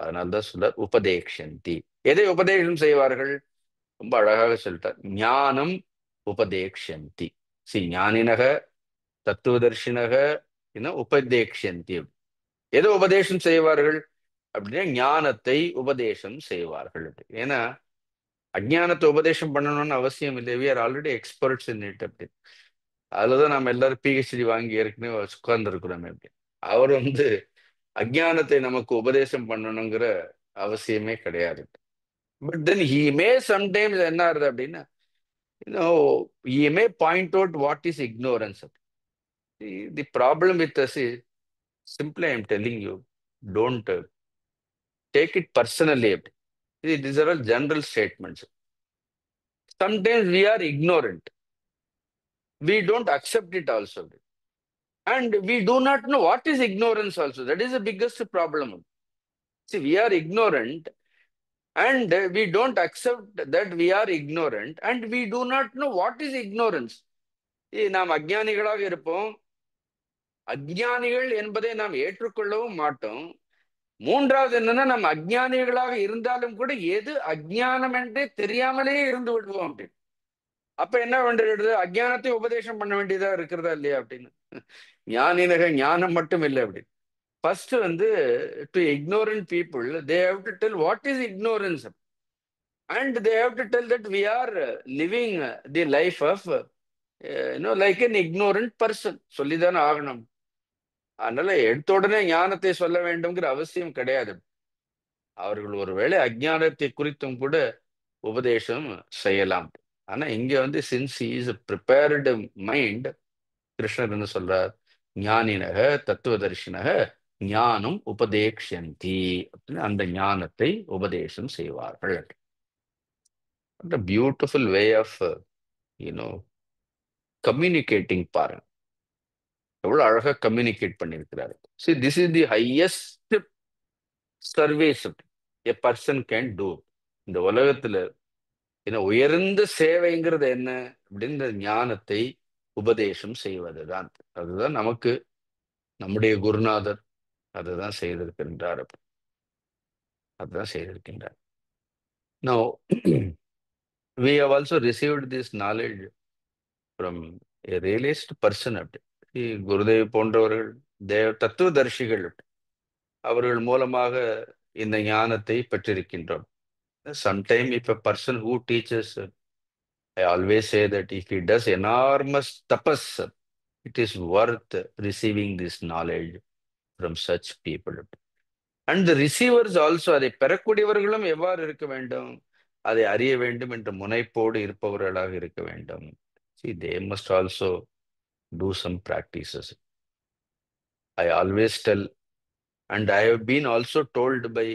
அதனால்தான் சொல்றார் உபதேக்ஷந்தி. எதை உபதேசம் செய்வார்கள்? ரொம்ப அழகாக சொல்லிட்டார். ஞானம் உபதேக்ஷந்தி. ஞானினக தத்துவதர்ஷினக உபதேக்ஷந்தி. எதை உபதேசம் செய்வார்கள் அப்படின்னா ஞானத்தை உபதேசம் செய்வார்கள். ஏன்னா அஜ்ஞானத்தை உபதேசம் பண்ணணும்னு அவசியம் இல்லை. we are already experts in it அப்படி. அதுலதான் நம்ம எல்லாரும் PhD வாங்கி ஏற்கனவே உட்கார்ந்து இருக்கிறோமே அப்படி. அவர் அஜ்ஞானத்தை நமக்கு உபதேசம் பண்ணணுங்கிற அவசியமே கிடையாது. But then he may sometimes என்ன ஆகுது அப்படின்னா, he may point out what is ignorance. The problem with us is simply I am telling you, don't take it personally. These are all general statements. Sometimes we are ignorant. We don't accept it also. And we do not know what is ignorance also. That is the biggest problem. See, we are ignorant and we don't accept that we are ignorant and we do not know what is ignorance. நாம் அஜ்ஞானிகளாக இருப்போம். அஜ்ஞானிகள் என்பதை நாம் ஏற்றுக்கொள்ளவும் மாட்டோம். மூன்றாவது என்னன்னா, நம்ம அஜ்ஞானிகளாக இருந்தாலும் கூட எது அஜ்ஞானம் என்றே தெரியாமலே இருந்து விடுவோம் அப்படின்னு. அப்ப என்ன வேண்டியது, அஜ்ஞானத்தை உபதேசம் பண்ண வேண்டியதா இருக்கிறதா இல்லையா அப்படின்னு. ஞானினக ஞானம் மட்டும் இல்லை அப்படின்னு. ஃபர்ஸ்ட் வந்து, to ignorant people they have to tell what is ignorance, and they have to tell that we are living the life of like an ignorant person. சொல்லிதானே ஆகணும். அதனால எடுத்த உடனே ஞானத்தை சொல்ல வேண்டும்ங்கிற அவசியம் கிடையாது. அவர்கள் ஒருவேளை அஜ்ஞானத்தை குறித்தும் கூட உபதேசம் செய்யலாம். ஆனா இங்க வந்து சின்ஸ் இஸ் ப்ரிப்பேர்டு மைண்ட், கிருஷ்ணர் என்ன சொல்றார், ஞானினக தத்துவதர்ஷினக ஞானம் உபதேக்ஷந்தி அப்படின்னு அந்த ஞானத்தை உபதேசம் செய்வார்கள். Beautiful way of you know communicating பாருங்க, எவ்வளவு அழகா கம்யூனிகேட் பண்ணியிருக்கிறாரு. See, this is the highest service a person can do. இந்த உலகத்துல உயர்ந்த சேவைங்கிறது என்ன அப்படின்னு, இந்த ஞானத்தை உபதேசம் செய்வதுதான். அதுதான் நமக்கு நம்முடைய குருநாதர் அதுதான் செய்திருக்கின்றார். அதுதான் செய்திருக்கின்றார். Now, we have also received this knowledge from a realized person. Gurudev போன்றவர்கள் தத்துவதர்ஷிகள், அவர்கள் மூலமாக இந்த ஞானத்தை பெற்றிருக்கின்றோம். Sometime if a person who teaches, I always say that if he does enormous tapas, it is worth receiving this knowledge from such people. And the receivers also, அதை பெறக்கூடியவர்களும் எவ்வாறு இருக்க வேண்டும், அதை அறிய வேண்டும் என்ற முனைப்போடு இருப்பவர்களாக இருக்க வேண்டும். See, they must also do some practices. I always tell, and I have been also told by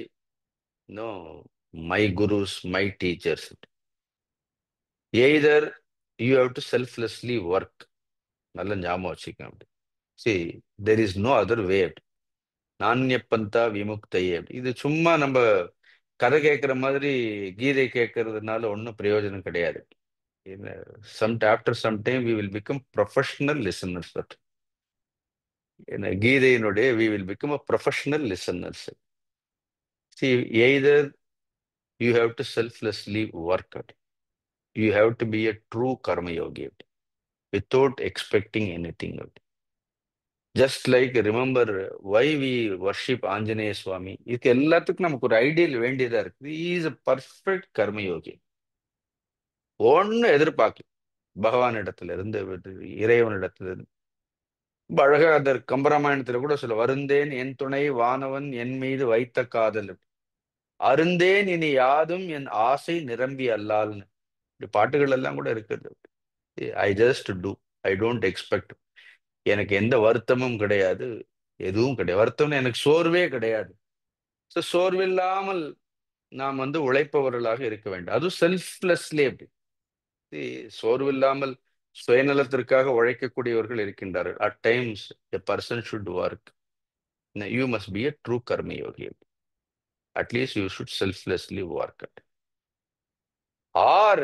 my gurus, my teachers, either you have to selflessly work. நல்ல ஞாபகம் வச்சுக்கோங்க. See, there is no other way. நான்யப்பந்தா விமுக்தையே, இது சும்மா நம்ம கதை கேட்கிற மாதிரி கீதை கேட்கறதுனால ஒன்றும் பிரயோஜனம் கிடையாது. After some time we will become professional listeners. கீதையினுடைய we will become a professional listeners. See, either you have to selflessly work, you have to be a true karma yogi without expecting anything. Just like, remember why we worship Anjaneya Swami. இதுக்கு எல்லாத்துக்கும் நமக்கு ஒரு ஐடியல் வேண்டியதா இருக்கு. He is a perfect karma yogi. ஒன்னு எதிர்பார்க்கல பகவான் இடத்துல இருந்து, இறைவனிடத்துல இருந்து. ரொம்ப அழகா அந்த கம்பராமாயணத்துல கூட சொல்ல, வருந்தேன் என் துணை வானவன் என் மீது வைத்த காதல், அருந்தேன் இனி யாதும் என் ஆசை நிரம்பி அல்லால்னு இப்படி பாட்டுகள் எல்லாம் கூட இருக்குது. I just do, I don't expect. எனக்கு எந்த வருத்தமும் கிடையாது, எதுவும் கிடையாது. வருத்தம்னு எனக்கு சோர்வே கிடையாது. சோர்வில்லாமல் நாம் வந்து உழைப்பவர்களாக இருக்க வேண்டும். அதுவும் செல்ஃப்லெஸ்லி. அப்படி சோர்வில்லாமல் சுயநலத்திற்காக உழைக்கக்கூடியவர்கள் இருக்கின்றார்கள். At times a person should work. You must be a true karma yogi. At least you should selflessly work. Or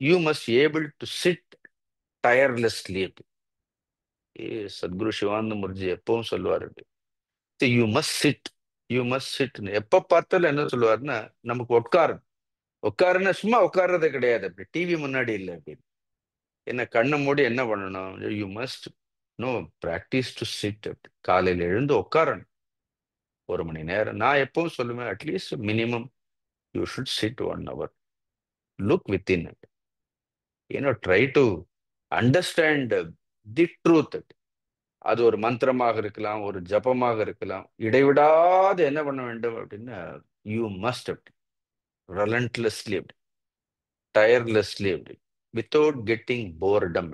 you must able to sit tirelessly. Sadguru Sivananda முர்ஜி எப்பவும் சொல்லுவார், you must sit, you must sit. எப்ப பார்த்தாலும் என்ன சொல்லுவாருன்னா, நமக்கு உட்காருன்னா சும்மா உட்கார்றதே கிடையாது. அப்படி டிவி முன்னாடி இல்லை. அப்படின்னு என்ன கண்ணை மூடி என்ன பண்ணணும், you must no practice to sit. காலையில எழுந்து உட்காரணும் 1 மணி நேரம். நான் எப்பவும் சொல்லுவேன், at least minimum you should sit 1 hour. Look within it, try to understand the truth. அது ஒரு மந்திரமாக இருக்கலாம், ஒரு ஜபமாக இருக்கலாம். இடைவிடாது என்ன பண்ண வேண்டும் அப்படின்னா, you must relentlessly, tirelessly, without getting boredom.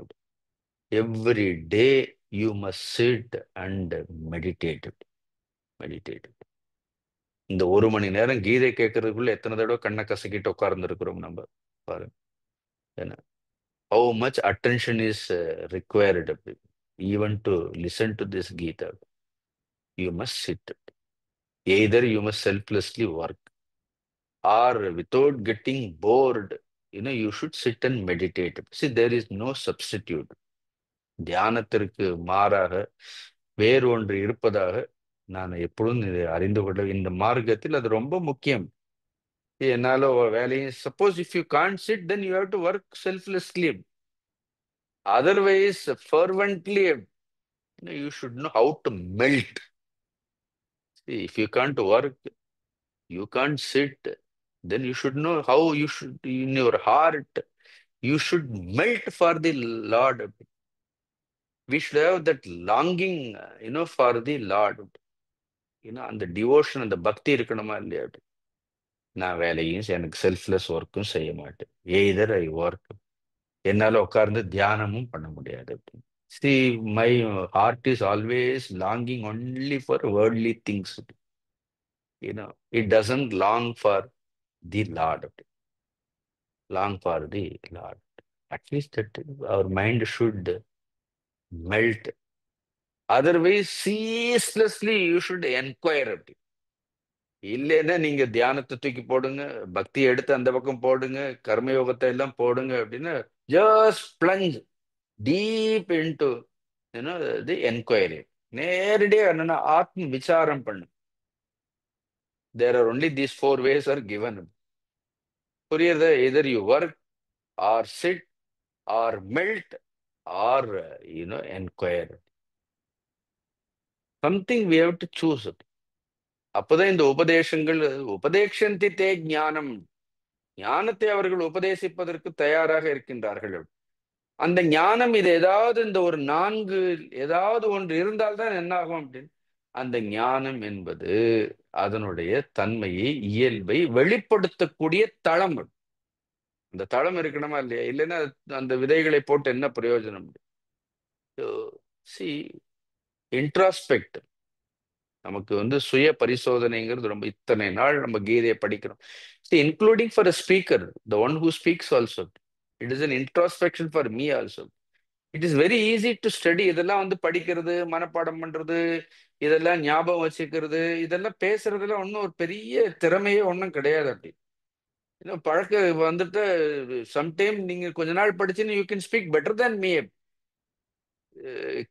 Every day you must sit and meditate. இந்த 1 மணி நேரம் கீதை கேட்கறதுக்குள்ள எத்தனை தடவை கண்ணை கசக்கிட்டு உட்கார்ந்து இருக்கிறோம் நம்ம பாருங்க. என்ன, how much attention is required even to listen to this Gita. You must sit. Either you must selflessly work, or without getting bored, you should sit and meditate. See, there is no substitute. தியானத்திற்கு மாறாக வேறு ஒன்று இருப்பதாக நான் எப்பொழுதும் இதை அறிந்து கொள்ள இந்த மார்க்கத்தில் அது ரொம்ப முக்கியம். என்னால வேலையும் suppose if you can't sit then you have to work selflessly. Otherwise fervently you should know how to melt. If you can't work, you can't sit, then you should know how you should, in your heart, you should melt for the Lord. We should have that longing, for the Lord. அந்த டிவோஷன், அந்த பக்தி இருக்கணுமா இல்லையா? நான் வேலையும் எனக்கு செல்ஃப்லெஸ் ஒர்க்கும் செய்ய மாட்டேன். Either I work. என்னால உட்கார்ந்து தியானமும் பண்ண முடியாது. See, my heart is always longing only for worldly things. It doesn't long for the Lord. Long for the Lord. At least that our mind should melt. Otherwise, ceaselessly you should inquire. இல்லைன்னா நீங்க தியானத்தை தூக்கி போடுங்க, பக்தியை எடுத்து அந்த பக்கம் போடுங்க, கர்மயோகத்தை எல்லாம் போடுங்க அப்படின்னா just plunge deep into the enquiry. நேரடியா என்னன்னா ஆத்ம விசாரம் பண்ணு. There are only these 4 ways are given. புரியுறத? Either you work or sit or melt or enquire. Something we have to choose. அப்பதான் இந்த உபதேசங்கள் உபதேசந்தி தே ஞானம். ஞானத்தை அவர்கள் உபதேசிப்பதற்கு தயாராக இருக்கின்றார்கள். அந்த ஞானம் இது ஏதாவது இந்த ஒரு 4 ஏதாவது ஒன்று இருந்தால்தான் என்ன ஆகும் அப்படின்னு, அந்த ஞானம் என்பது அதனுடைய தன்மையை, இயல்பை வெளிப்படுத்தக்கூடிய தளம். அந்த தளம் இருக்கணுமா இல்லையா? இல்லைன்னா அந்த விதைகளை போட்டு என்ன பிரயோஜனம்? C introspect. நமக்கு சுய பரிசோதனைங்கிறது ரொம்ப, இத்தனை நாள் நம்ம கீதையை படிக்கிறோம். Including for a speaker, the one who speaks also, it is an introspection for me also. It is very easy to study. இதெல்லாம் படிக்கிறது, மனப்பாடம் பண்றது, இதெல்லாம் ஞாபகம் வச்சுக்கிறது, இதெல்லாம் பேசுறதுல ஒன்றும் ஒரு பெரிய திறமையே ஒன்றும் கிடையாது. அப்படி இன்னும் பழக்க வந்துட்டு சம்டைம் நீங்க கொஞ்ச நாள் படிச்சுன்னு you can speak better than me.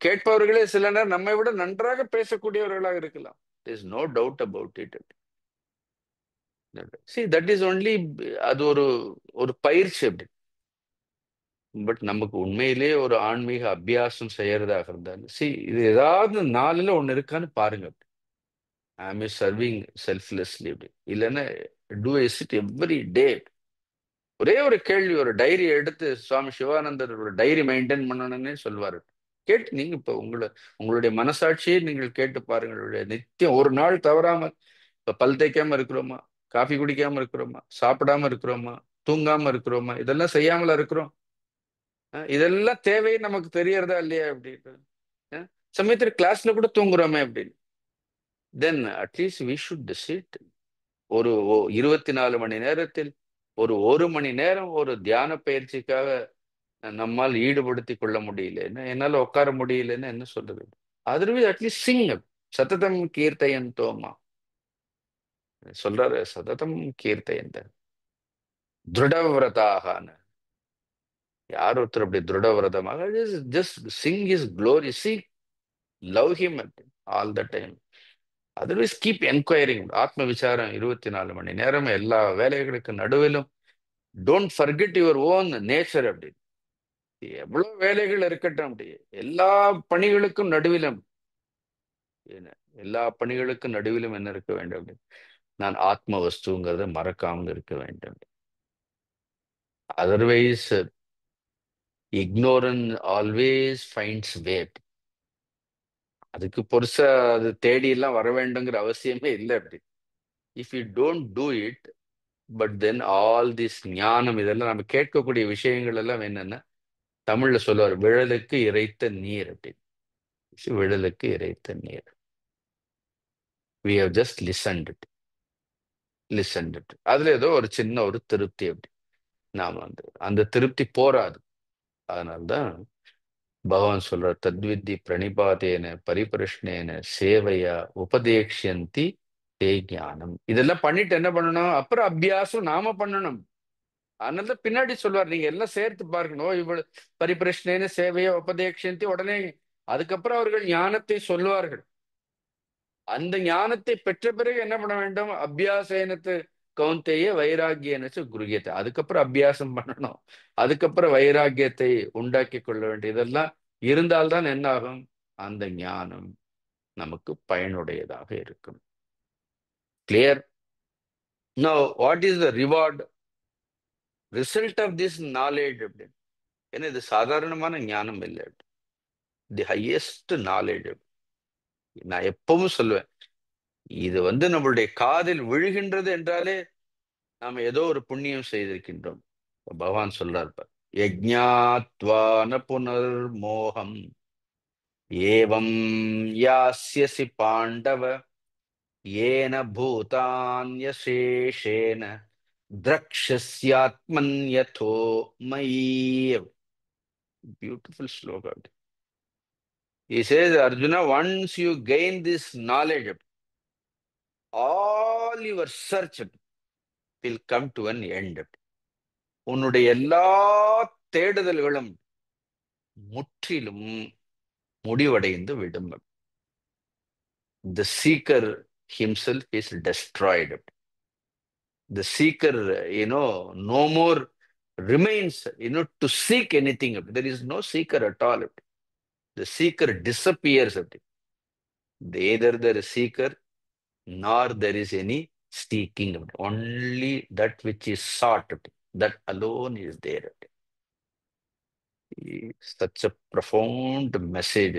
கேட்பவர்களே சில நேரம் நம்மை விட நன்றாக பேசக்கூடியவர்களாக இருக்கலாம். There's no doubt about it. See, that is only, அது ஒரு ஒரு பயிற்சி அப்படி. பட் நமக்கு உண்மையிலேயே ஒரு ஆன்மீக அபியாசம் செய்யறதாக இருந்தாலும் இது ஏதாவது 4ல ஒண்ணு இருக்கான்னு பாருங்க. ஐ எம் சர்விங் செல்ஃப்லெஸ்லி அப்படி. இல்லைன்னா டூ இட் எவ்ரி டே. ஒரே ஒரு கேள்வி, ஒரு டைரி எடுத்து சுவாமி சிவானந்தர் ஒரு டைரி மெயின்டைன் பண்ணணும்னே சொல்வாரு. கேட்டு நீங்க இப்ப உங்களுடைய மனசாட்சியை நீங்கள் கேட்டு பாருங்களுடைய நித்தியம் ஒரு நாள் தவறாம இப்ப பல் தேய்க்காம இருக்கிறோமா, காஃபி குடிக்காம இருக்கிறோமா, சாப்பிடாம இருக்கிறோமா, தூங்காம இருக்கிறோமா, இதெல்லாம் செய்யாமல இருக்கிறோம். இதெல்லாம் தேவை நமக்கு தெரியறதா இல்லையா அப்படின்னு. சமயத்துல கிளாஸ்ல கூட தூங்குறோமே அப்படின்னு. Then at least we should sit. ஒரு 24 மணி நேரத்தில் ஒரு மணி நேரம் ஒரு தியான பயிற்சிக்காக நம்மால் ஈடுபடுத்தி கொள்ள முடியலன்னா, என்னால உட்கார முடியலன்னா என்ன சொல்றது? Otherwise at least sing. சததம் கீர்த்தயந்தோமா சொல்றாரு. சததம் கீர்த்தயந்த திருடவிரதாக. யார் ஒருத்தர் அப்படி திருடவிரதமாக just sing is glory, see love him all the time. Otherwise keep enquiring. ஆத்ம விசாரம் 24 மணி நேரம் எல்லா வேலைகளுக்கு நடுவிலும். Don't forget your own nature அப்படி. எவ்வளவு வேலைகள் இருக்கட்டும் அப்படி, எல்லா பணிகளுக்கும் நடுவிலும் எல்லா பணிகளுக்கும் நடுவிலும் என்ன இருக்க வேண்டும் அப்படி, நான் ஆத்ம வஸ்துங்கிறத மறக்காமல் இருக்க வேண்டும். அதர்வைஸ் ignorance ஆல்வேஸ் ஃபைண்ட்ஸ் வே. அதுக்கு பொருசா அது தேடி எல்லாம் வர வேண்டுங்கிற அவசியமே இல்லை அப்படி. If you don't do it, but then all this ஞானம் இதெல்லாம் நம்ம கேட்கக்கூடிய விஷயங்கள் எல்லாம் என்னன்னா, தமிழ்ல சொல்லுவார் விழலுக்கு இறைத்த நீர் அப்படி. விழலுக்கு இறைத்த நீர். we have just listened it. அதுல ஏதோ ஒரு சின்ன ஒரு திருப்தி அப்படி. நாம அந்த திருப்தி போராது. அதனால்தான் பகவான் சொல்ற தத்வித்தி பிரணிபாதேன பரிபிரஷ்னேன சேவையா உபதேக்ஷந்தி தே ஞானம். இதெல்லாம் பண்ணிட்டு என்ன பண்ணணும்? அப்புறம் அபியாசம் நாம பண்ணணும். அதனாலதான் பின்னாடி சொல்வார், நீங்க எல்லாம் சேர்த்து பார்க்கணும். இவ்வளவு பரிபிரஷ்னேன, சேவையா, உபதேக்ஷந்தி, உடனே அதுக்கப்புறம் அவர்கள் ஞானத்தை சொல்லுவார்கள். அந்த ஞானத்தை பெற்ற பிறகு என்ன பண்ண வேண்டும்? அபியாசேனத்து கௌந்தேய வைராகியனச்சு குருகியத்தை. அதுக்கப்புறம் அபியாசம் பண்ணணும். அதுக்கப்புறம் வைராகியத்தை உண்டாக்கி கொள்ள வேண்டியதெல்லாம் இருந்தால்தான் என்ன ஆகும்? அந்த ஞானம் நமக்கு பயனுடையதாக இருக்கும். Clear? No, what is the reward result of this knowledge அப்படின்னு? ஏன்னா இது சாதாரணமான ஞானம் இல்லை. The highest knowledge. நான் எப்பவும் சொல்லுவேன், இது நம்மளுடைய காதில் விழுகின்றது என்றாலே நாம ஏதோ ஒரு புண்ணியம் செய்திருக்கின்றோம். பகவான் சொல்றார் பார், யஜ்ஞாத்வான புனர்மோகம் ஏவம் யாஸ்யசி பாண்டவ ஏன பூதான்யசேஷேன திரக்ஷஸ்யாத்மன் யதோ மயி. Beautiful slogan. He says, Arjuna, once you gain this knowledge, all your search will come to an end. உன்னுடைய எல்லா தேடுதல்களும் முற்றிலும் முடிவடைந்து விடும். The seeker himself is destroyed. The seeker, no more remains, to seek anything. There is no seeker at all. The seeker disappears. Either there is seeker, nor there is any seeking. Only that which is sought, that alone is there. Such a profound message.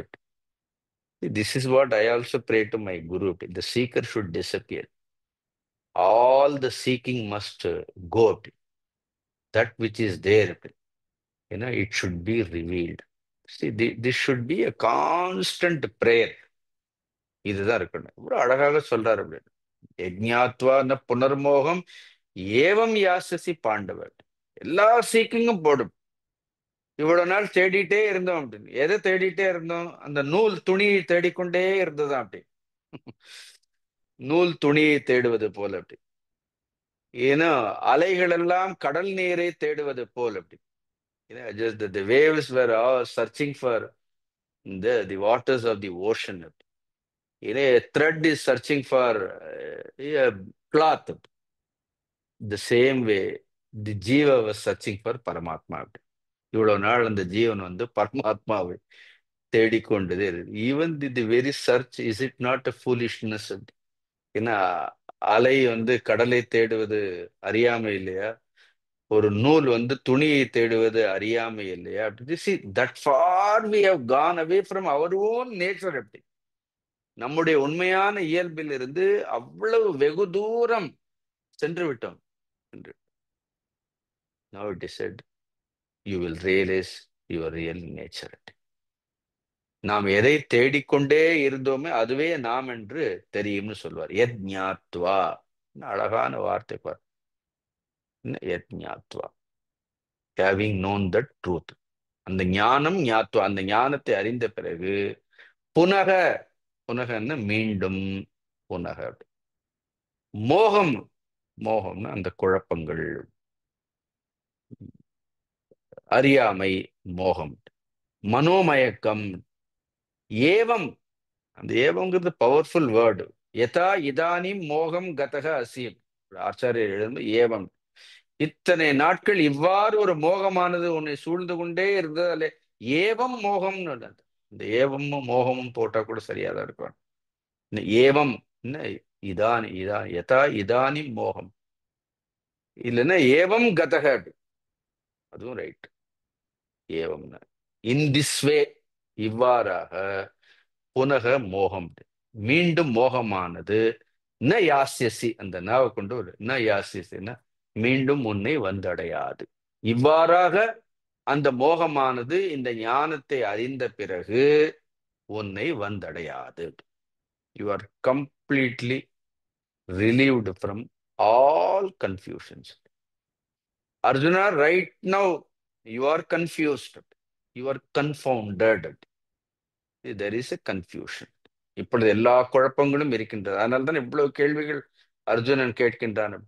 This is what I also pray to my Guru. The seeker should disappear. All the seeking must go. That which is there, it should be revealed. See, this should be a constant prayer. இதுதான் இருக்கணும். ரொம்ப அழகாக சொல்றாரு அப்படின்னு. யஜ்ஞாத்வா ந புனர்மோகம் ஏவம் யாசசி பாண்டவர். எல்லா சீக்கிங்கும் போடும். இவ்வளவு நாள் தேடிட்டே இருந்தோம் அப்படின்னு. எதை தேடிட்டே இருந்தோம்? அந்த நூல் துணியை தேடிக்கொண்டே இருந்ததுதான் அப்படி. நூல் துணியை தேடுவது போல அப்படி. ஏன்னா அலைகள் எல்லாம் கடல் நீரை தேடுவது போல் அப்படி. Just the waves were all searching for the waters of the ocean. A thread is searching for a cloth. The same way, the Jiva was searching for Paramatma. இவ்வளவு நாள் அந்த ஜீவன் பரமாத்மாவை தேடிக்கொண்டதே. Even the very search, is it not a foolishness? ஏன்னா அலை கடலை தேடுவது அறியாமை இல்லையா? ஒரு நூல் துணியை தேடுவது அறியாமை இல்லையா? That far we have gone away from our own nature. அப்படி நம்முடைய உண்மையான இயல்பில் இருந்து அவ்வளவு வெகு தூரம் சென்று விட்டோம் என்று. Now it is said, you will realize your real nature. நாம் எதை தேடிக்கொண்டே இருந்தோமே அதுவே நாம் என்று தெரியும்னு சொல்வார். யஜ்ஞாத்வா, அழகான வார்த்தை பார். யஜ்ஞாத்வா, having known the truth. அந்த ஞானம் ஞாத்வா, அந்த ஞானத்தை அறிந்த பிறகு புனக, புனகன்னு மீண்டும், புனக. மோகம், மோகம்னு அந்த குழப்பங்கள், அறியாமை, மோகம், மனோமயக்கம். ஏவம், அந்த ஏவம்ங்கிறது பவர்ஃபுல் வேர்டு. யதா இதானிம் மோகம் கதக அசியம். ஆச்சாரியர் எழுந்து ஏவம், இத்தனை நாட்கள் இவ்வாறு ஒரு மோகமானது உன்னை சூழ்ந்து கொண்டே இருந்தது. ஏவம் மோகம்னு இந்த ஏவமும் மோகமும் போட்டா கூட சரியாதான் இருக்கும். ஏவம் இதானி, யதா இதானிம் மோகம், இல்லைன்னா ஏவம் கதக, அதுவும் ரைட். ஏவம்னா இன் திஸ் வே, இவ்வாறாக, புனக மோகம், மீண்டும் மோகமானது, ந யாசியசி, அந்த நாவை கொண்டு ஒரு ந யாசியசின்னா மீண்டும் உன்னை வந்தடையாது. இவ்வாறாக அந்த மோகமானது இந்த ஞானத்தை அறிந்த பிறகு உன்னை வந்தடையாது. You are completely relieved from all confusions. Arjuna, right now you are confused. You are confounded. There is a confusion. இப்பொழுது எல்லா குழப்பங்களும் இருக்கின்றது. அதனால தான் இவ்வளவு கேள்விகள் அர்ஜுனன் கேட்கின்றான்.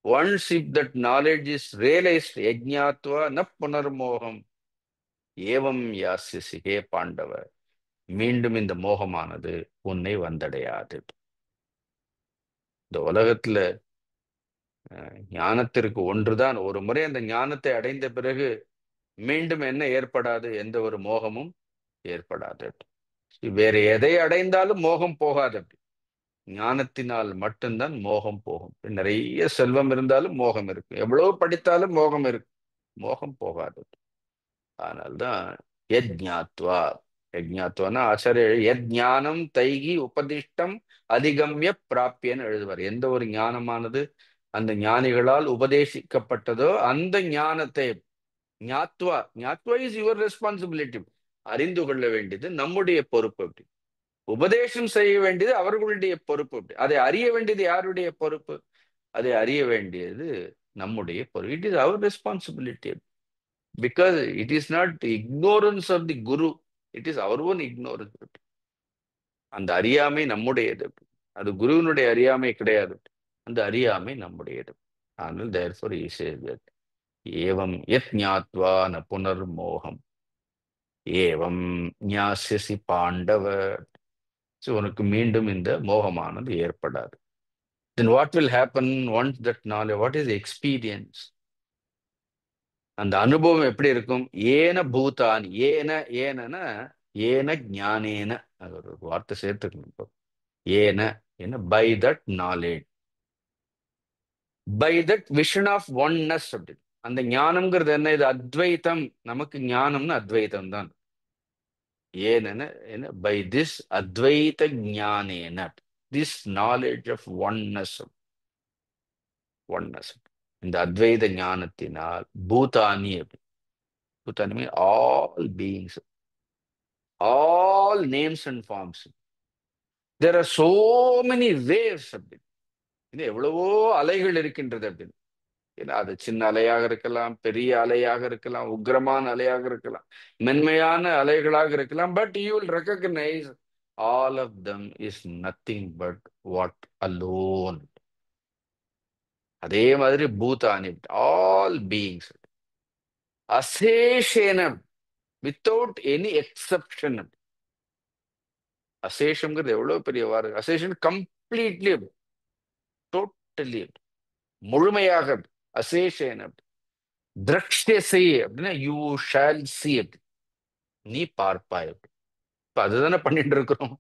Once if that knowledge is realized, yajñātva na punarmoham evam yasyasi he Pandava. மீண்டும் இந்த மோகமானது உன்னை வந்தடையாது. இந்த உலகத்துல ஞானத்திற்கு ஒன்றுதான், ஒரு முறை அந்த ஞானத்தை அடைந்த பிறகு மீண்டும் என்ன ஏற்படாது? எந்த ஒரு மோகமும் ஏற்படாது. வேற எதை அடைந்தாலும் மோகம் போகாது. ஞானத்தினால் மட்டும்தான் மோகம் போகும். நிறைய செல்வம் இருந்தாலும் மோகம் இருக்கு, எவ்வளவு படித்தாலும் மோகம் இருக்கு, மோகம் போகாது. அதனால்தான் யஜ்ஞாத்வா, யஜ்ஞாத்வானா ஆச்சாரிய யத் ஞானம் தைகி உபதிஷ்டம் அதிகம்ய பிராப்பியன்னு எழுதுவார். எந்த ஒரு ஞானமானது அந்த ஞானிகளால் உபதேசிக்கப்பட்டதோ அந்த ஞானத்தை ஞாத்வா, ஞாத்வா இஸ் யுவர் ரெஸ்பான்சிபிலிட்டி. அறிந்து கொள்ள வேண்டியது நம்முடைய பொறுப்பு. அப்படி உபதேசம் செய்ய வேண்டியது அவர்களுடைய பொறுப்பு. அப்படி அதை அறிய வேண்டியது யாருடைய பொறுப்பு? அதை அறிய வேண்டியது நம்முடைய பொறுப்பு. It is our responsibility. Because it is not ignorance of the guru, it is our own ignorance. அந்த அறியாமை நம்முடையது, அது குருவினுடைய அறியாமை கிடையாது. அந்த அறியாமை நம்முடையது. ஆனால் therefore he says that ஏவம் யத் ஞாத்வா ந புனர்மோகம் ஏவம் ஞாஸ்யசி பாண்டவ. So, உனக்கு மீண்டும் இந்த மோகமானது ஏற்படாது. Then what will happen once that knowledge? What is the experience? அந்த அனுபவம் எப்படி இருக்கும்? ஏன பூதானி, ஏனனா ஏன ஞானேன, அது ஒரு வார்த்தை சேர்த்துக்கணும். ஏன என்ன? By that knowledge, by that vision of oneness. அப்படி அந்த ஞானம்ங்கிறது என்ன? இது அத்வைத்தம். நமக்கு ஞானம்னு அத்வைத்தம் தான். ஏனென என்ன? பை திஸ் அத்வைத ஞானேன, this knowledge of oneness, oneness. இந்த அத்வைத ஞானத்தினால் பூதானி, பூதானி means all beings, all names and forms. There are so many waves. அப்படின்னு இன்னும் எவ்வளவோ அலைகள் இருக்கின்றது. அப்படின்னு ஏன்னா அது சின்ன அலையாக இருக்கலாம், பெரிய அலையாக இருக்கலாம், உக்கிரமான அலையாக இருக்கலாம், மென்மையான அலைகளாக இருக்கலாம். But you will recognise all of them is nothing but what alone. அதே மாதிரி பூதானி, ஆல் பீயிங்ஸ் அசேஷேன, வித்தவுட் எனி எக்ஸப்ஷன். அசேஷம்ங்கிறது எவ்வளவு பெரிய வார்த்தை. அசேஷன் கம்ப்ளீட்லி, டோட்டலி, முழுமையாக. அசேஷேன திரக்ஷ்யசி அப்படின்னா யூ ஷால் சி, நீ பார்ப்பாய். இப்ப அதுதானே பண்ணிட்டு இருக்கிறோம்.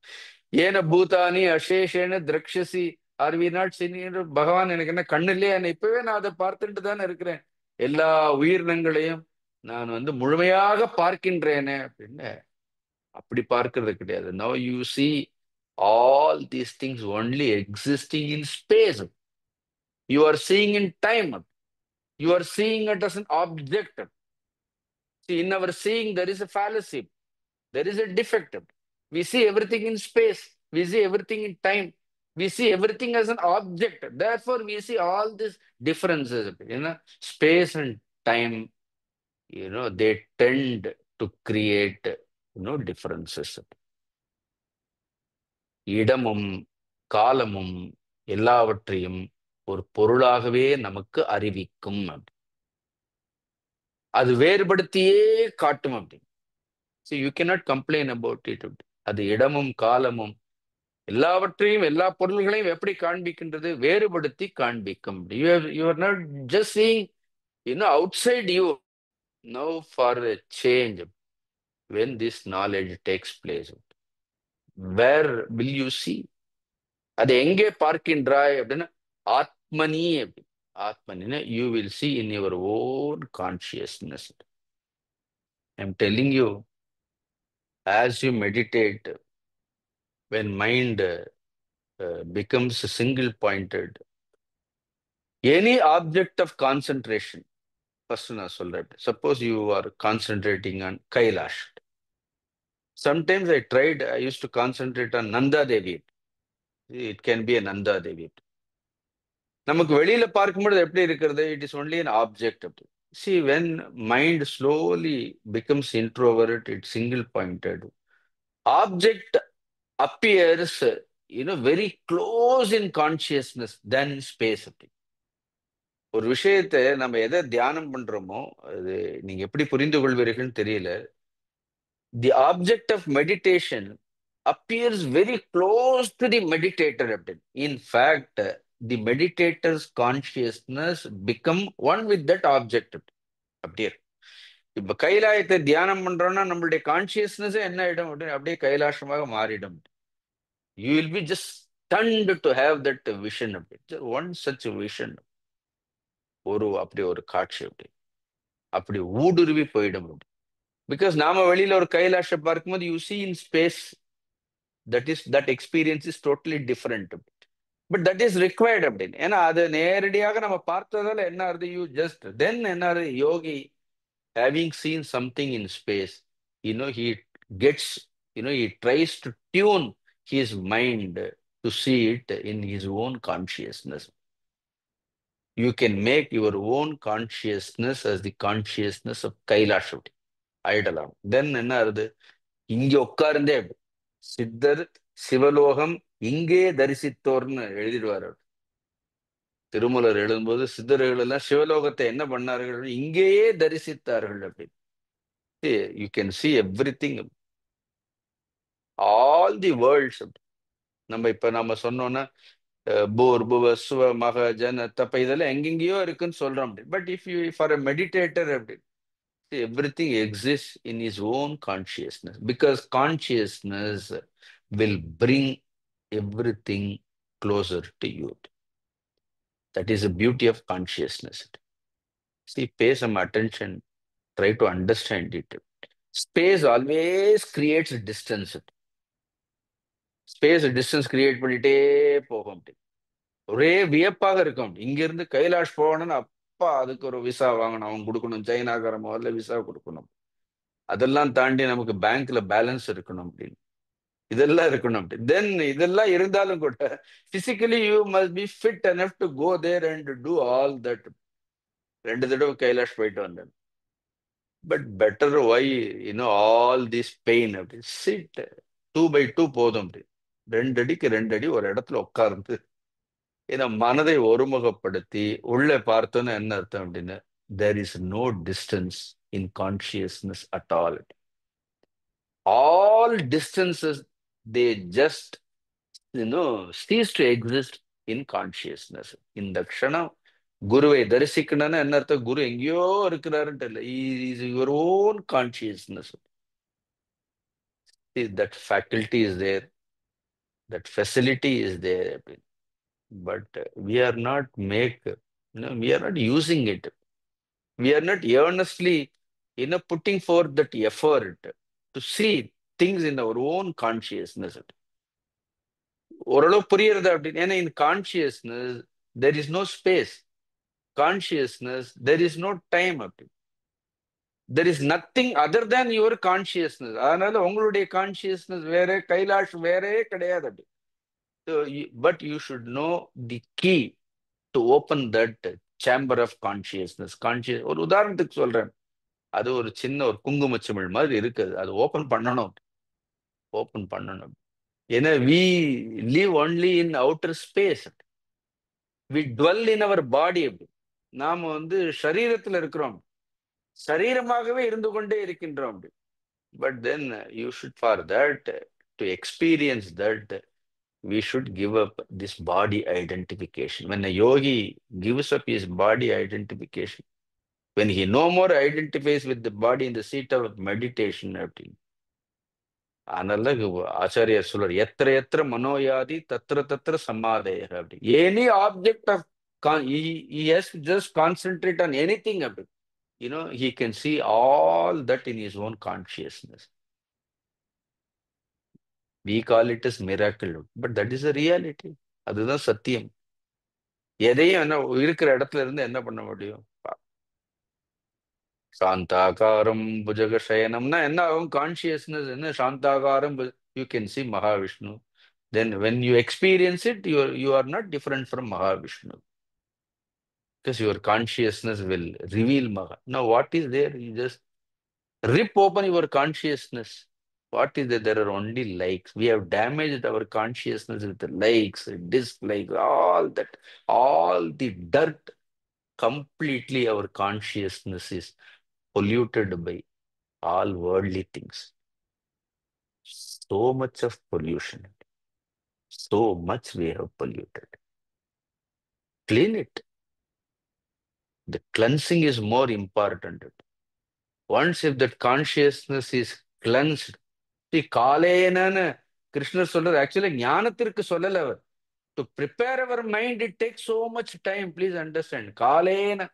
ஏன பூதானி அசேஷேன திரக்ஷசி ஆர் வி நாட் சீனியர்? பகவான் எனக்கு என்ன கண்ணு இல்லையா? இப்பவே நான் அதை பார்த்துட்டு தானே இருக்கிறேன். எல்லா உயிரினங்களையும் நான் முழுமையாக பார்க்கின்றேனே அப்படின்னு. அப்படி பார்க்கிறது கிடையாது. Now you see all these things only existing in space. You are seeing in time. You are seeing it as an object. See, in our seeing there is a fallacy, there is a defect. We see everything in space, we see everything in time, we see everything as an object. Therefore we see all these differences. Space and time, they tend to create differences. இடமும் காலமும் எல்லாவற்றையும் ஒரு பொருளாகவே நமக்கு அறிவிக்கும். அது வேறுபடுத்தியே காட்டும். அப்படி So you cannot complain about it. அது இடமும் காலமும் எல்லாவற்றையும், எல்லா பொருள்களையும் எப்படி காண்பிக்கின்றது? வேறுபடுத்தி காண்பிக்கும். You are not just seeing outside you. Now for a change, when this knowledge takes place, where will you see? அதை எங்கே பார்க்கின்றாய் அப்படின்னா ஆத்மனி. ஆத்மனினா you will see in your own consciousness. I'm telling you, as you meditate, when mind becomes single pointed, any object of concentration, first நான் சொல்றேன். Suppose you are concentrating on Kailash. Sometimes I used to concentrate on Nanda Devi. It can be a Nanda Devi. நமக்கு வெளியில பார்க்கும்போது எப்படி இருக்கிறது? It is only an object. See, when mind slowly becomes introvert, it's single pointed, object appears very close in consciousness than space. ஒரு விஷயத்தை நம்ம எதை தியானம் பண்றோமோ அது நீங்க எப்படி புரிந்து கொள்வீர்கள்னு தெரியல. The object of meditation appears very close to the meditator அப்படின்னு. In fact, the meditator's consciousness become one with that object அப்படியே இருக்கு. இப்ப கைலாயத்தை தியானம் பண்றோம்னா நம்மளுடைய கான்சியஸ்னஸ் என்ன ஆயிடும் அப்படின்னு அப்படியே கைலாசமாக மாறிடும். You will be just stunned to have that vision அப்படி. ஒன் such விஷன், அப்படி ஒரு காட்சி அப்படி ஊடுருவி போயிடும். பிகாஸ் நாம வெளியில ஒரு கைலாஷ பார்க்கும்போது you see in space, that experience is totally different. But that is required அப்படின்னு. ஏன்னா அது நேரடியாக நம்ம பார்த்ததால என்ன ஆகுது, யூ ஜஸ்ட் தென் என்ன ஆகுது, yogi having seen something in space, he gets, he tries to tune his mind to see it in his own consciousness. You can make your own consciousness as the consciousness of Kailash ஐடலாம். தென் என்ன ஆகுது, இங்க உட்கார்ந்தே சித்தர் சிவலோகம் இங்கே தரிசித்தோர்னு எழுதிடுவார். திருமலர் எழுதும்போது சித்தர்கள் எல்லாம் சிவலோகத்தை என்ன பண்ணார்கள், இங்கேயே தரிசித்தார்கள் அப்படின்னு. You can see everything, all the world's. நம்ம சொன்னோம்னா பூர் புவ சுவ மக ஜன தப்ப இதெல்லாம் எங்கெங்கேயோ இருக்குன்னு சொல்றோம். But if you for a meditator அப்படி, everything exists in his own consciousness, because consciousness will bring everything closer to you. That is the beauty of consciousness. See, pay some attention, try to understand it. Space always creates distance. Space distance create பண்ணிட்டே போகும். ஒரே வியப்பாக இருக்கும். இங்கிருந்து கைலாஷ் போகணும்னு அப்பா அதுக்கு ஒரு விசா வாங்கணும், அவன் கொடுக்கணும், சைனாக்கார முதல்ல விசா கொடுக்கணும், அதெல்லாம் தாண்டி நமக்கு பேங்க்ல பேலன்ஸ் இருக்கணும் அப்படின்னு, இதெல்லாம் இருக்கணும் அப்படி. தென் இதெல்லாம் இருந்தாலும் கூட physically you must be fit enough to go there and do all that. 2 தடவை கைலாஷ் போயிட்டு வந்தேன். But better why all this pain அப்படி, சிட் 2x2 போதும் அப்படி. 2 அடிக்கு 2 அடி ஒரு இடத்துல உட்கார்ந்து மனதை ஒருமுகப்படுத்தி உள்ளே பார்த்தோன்னு என்ன அர்த்தம் அப்படின்னு, there is no distance in consciousness at all. All distances, they just cease to exist in consciousness. இந்த க்ஷணம் குருவை தரிசிக்கணும்னா என்ன அர்த்தம், குரு எங்கேயோ இருக்கிறாருன்ட்டு இல்லை, is your own consciousness. That faculty is there, that facility is there, but we are not we are not using it. We are not earnestly putting forth that effort to see things in our own consciousness. ஓரளவு புரியுறது அப்படின்னு. ஏன்னா in consciousness there is no space. Consciousness there is no time. There is nothing other than your consciousness. அதனால உங்களுடைய கான்சியஸ்னஸ் வேற, கைலாஷ் வேறே கிடையாது அப்படி. But you should know the key to open that chamber of consciousness. ஒரு உதாரணத்துக்கு சொல்றேன், அது ஒரு சின்ன ஒரு குங்குமச்சிமிழ் மாதிரி இருக்குது, அது ஓபன் பண்ணணும். ஏன்னா we live only in outer space. We dwell in our body. நாம சரீரத்துல இருக்கிறோம், சரீரமாகவே இருந்து கொண்டே இருக்கின்றோம். But then you should for that, to experience that, we should give up this body identification. When a yogi gives up his body identification, when he no more identifies with the body in the seat of meditation, அதனால ஆச்சாரியர் சொல்றார், எத்திர எத்திர மனோயாதி தத்திர தத்திர சமாதேய அப்படி. Any object of he has to just concentrate on anything அப்படி. He can see all that in his own consciousness. We call it as miracle, but that is a reality. அதுதான் சத்தியம். எதையும் இருக்கிற இடத்துல இருந்து என்ன பண்ண முடியும், சாந்தாகாரம் புஜக சயனம்னா என்ன ஆகும், கான்சியஸ்னஸ் என்ன, சாந்தாகாரம், you can see Mahavishnu. Then when you experience it, you are not different from Mahavishnu, because your consciousness will reveal Maha. Now what is there, you just rip open your consciousness. What is there? There are only likes. We have damaged our consciousness with the likes, dislikes, all that, all the dirt. Completely our consciousness is polluted by all worldly things. So much of pollution. So much we have polluted. Clean it. The cleansing is more important. Once if that consciousness is cleansed, see, காலேனன்னு கிருஷ்ணர் சொல்றது ஆக்சுவலி ஞானத்திற்கு சொல்லல அவர். To prepare our mind it take so much time. Please understand. காலேன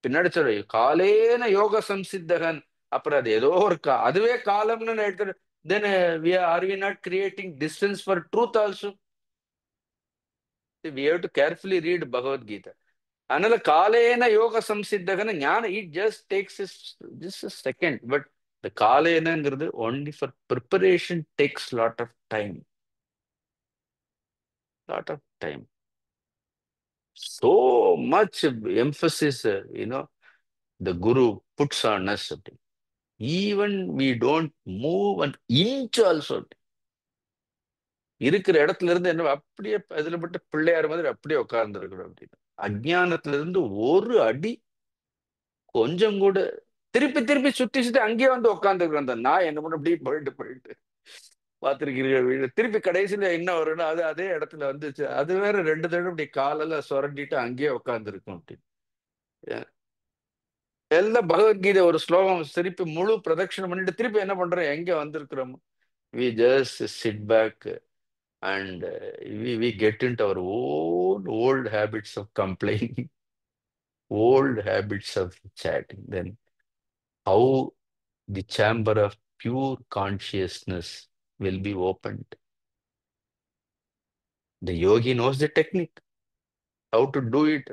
பின்னாடி சொல்ற காலேன யோக சம்சித்தகன். அப்புறம் அது ஏதோ ஒரு அதுவே காலம்னு எடுத்து தென் R we not creating distance for truth also. We have to carefully read Bhagavad Gita. அதனால காலேன யோக சம்சித்தகன ஞான it just tax just second. But இந்த காலேனங்கிறது only for preparation tax lot of time. Lot of time. So much emphasis, the Guru puts on us. Even we don't move an inch also. இருக்கிற இடத்துல இருந்து என்ன அப்படியே அதுல பட்ட பிள்ளையார் மாதிரி அப்படியே உட்கார்ந்து இருக்கணும் அப்படின்னு. அஜ்ஞானத்துல இருந்து ஒரு அடி கொஞ்சம் கூட திருப்பி திருப்பி சுத்தி சுத்தி அங்கேயே வந்து உட்காந்துருக்கிறோம். அந்த நான் என்ன பண்ண அப்படியே போயிட்டு போயிட்டு பார்த்துருக்கிறீர்கள் வீடு. திருப்பி கடைசியில என்ன வரும்னா அது அதே இடத்துல வந்துச்சு. அது வேற 2 தடவை இப்படி காலெல்லாம் சுரண்டிட்டு அங்கேயே உட்காந்துருக்கும் அப்படின்னு. எல்லாம் பகவத்கீதை ஒரு ஸ்லோகம் திருப்பி முழு பிரதட்சணம் பண்ணிட்டு திருப்பி என்ன பண்றோம், எங்க வந்திருக்கிறோம். We just sit back and we get in our old habits of complaining, old habits of chatting. Then how the chamber of pure consciousness will be opened. The yogi knows the technique, how to do it.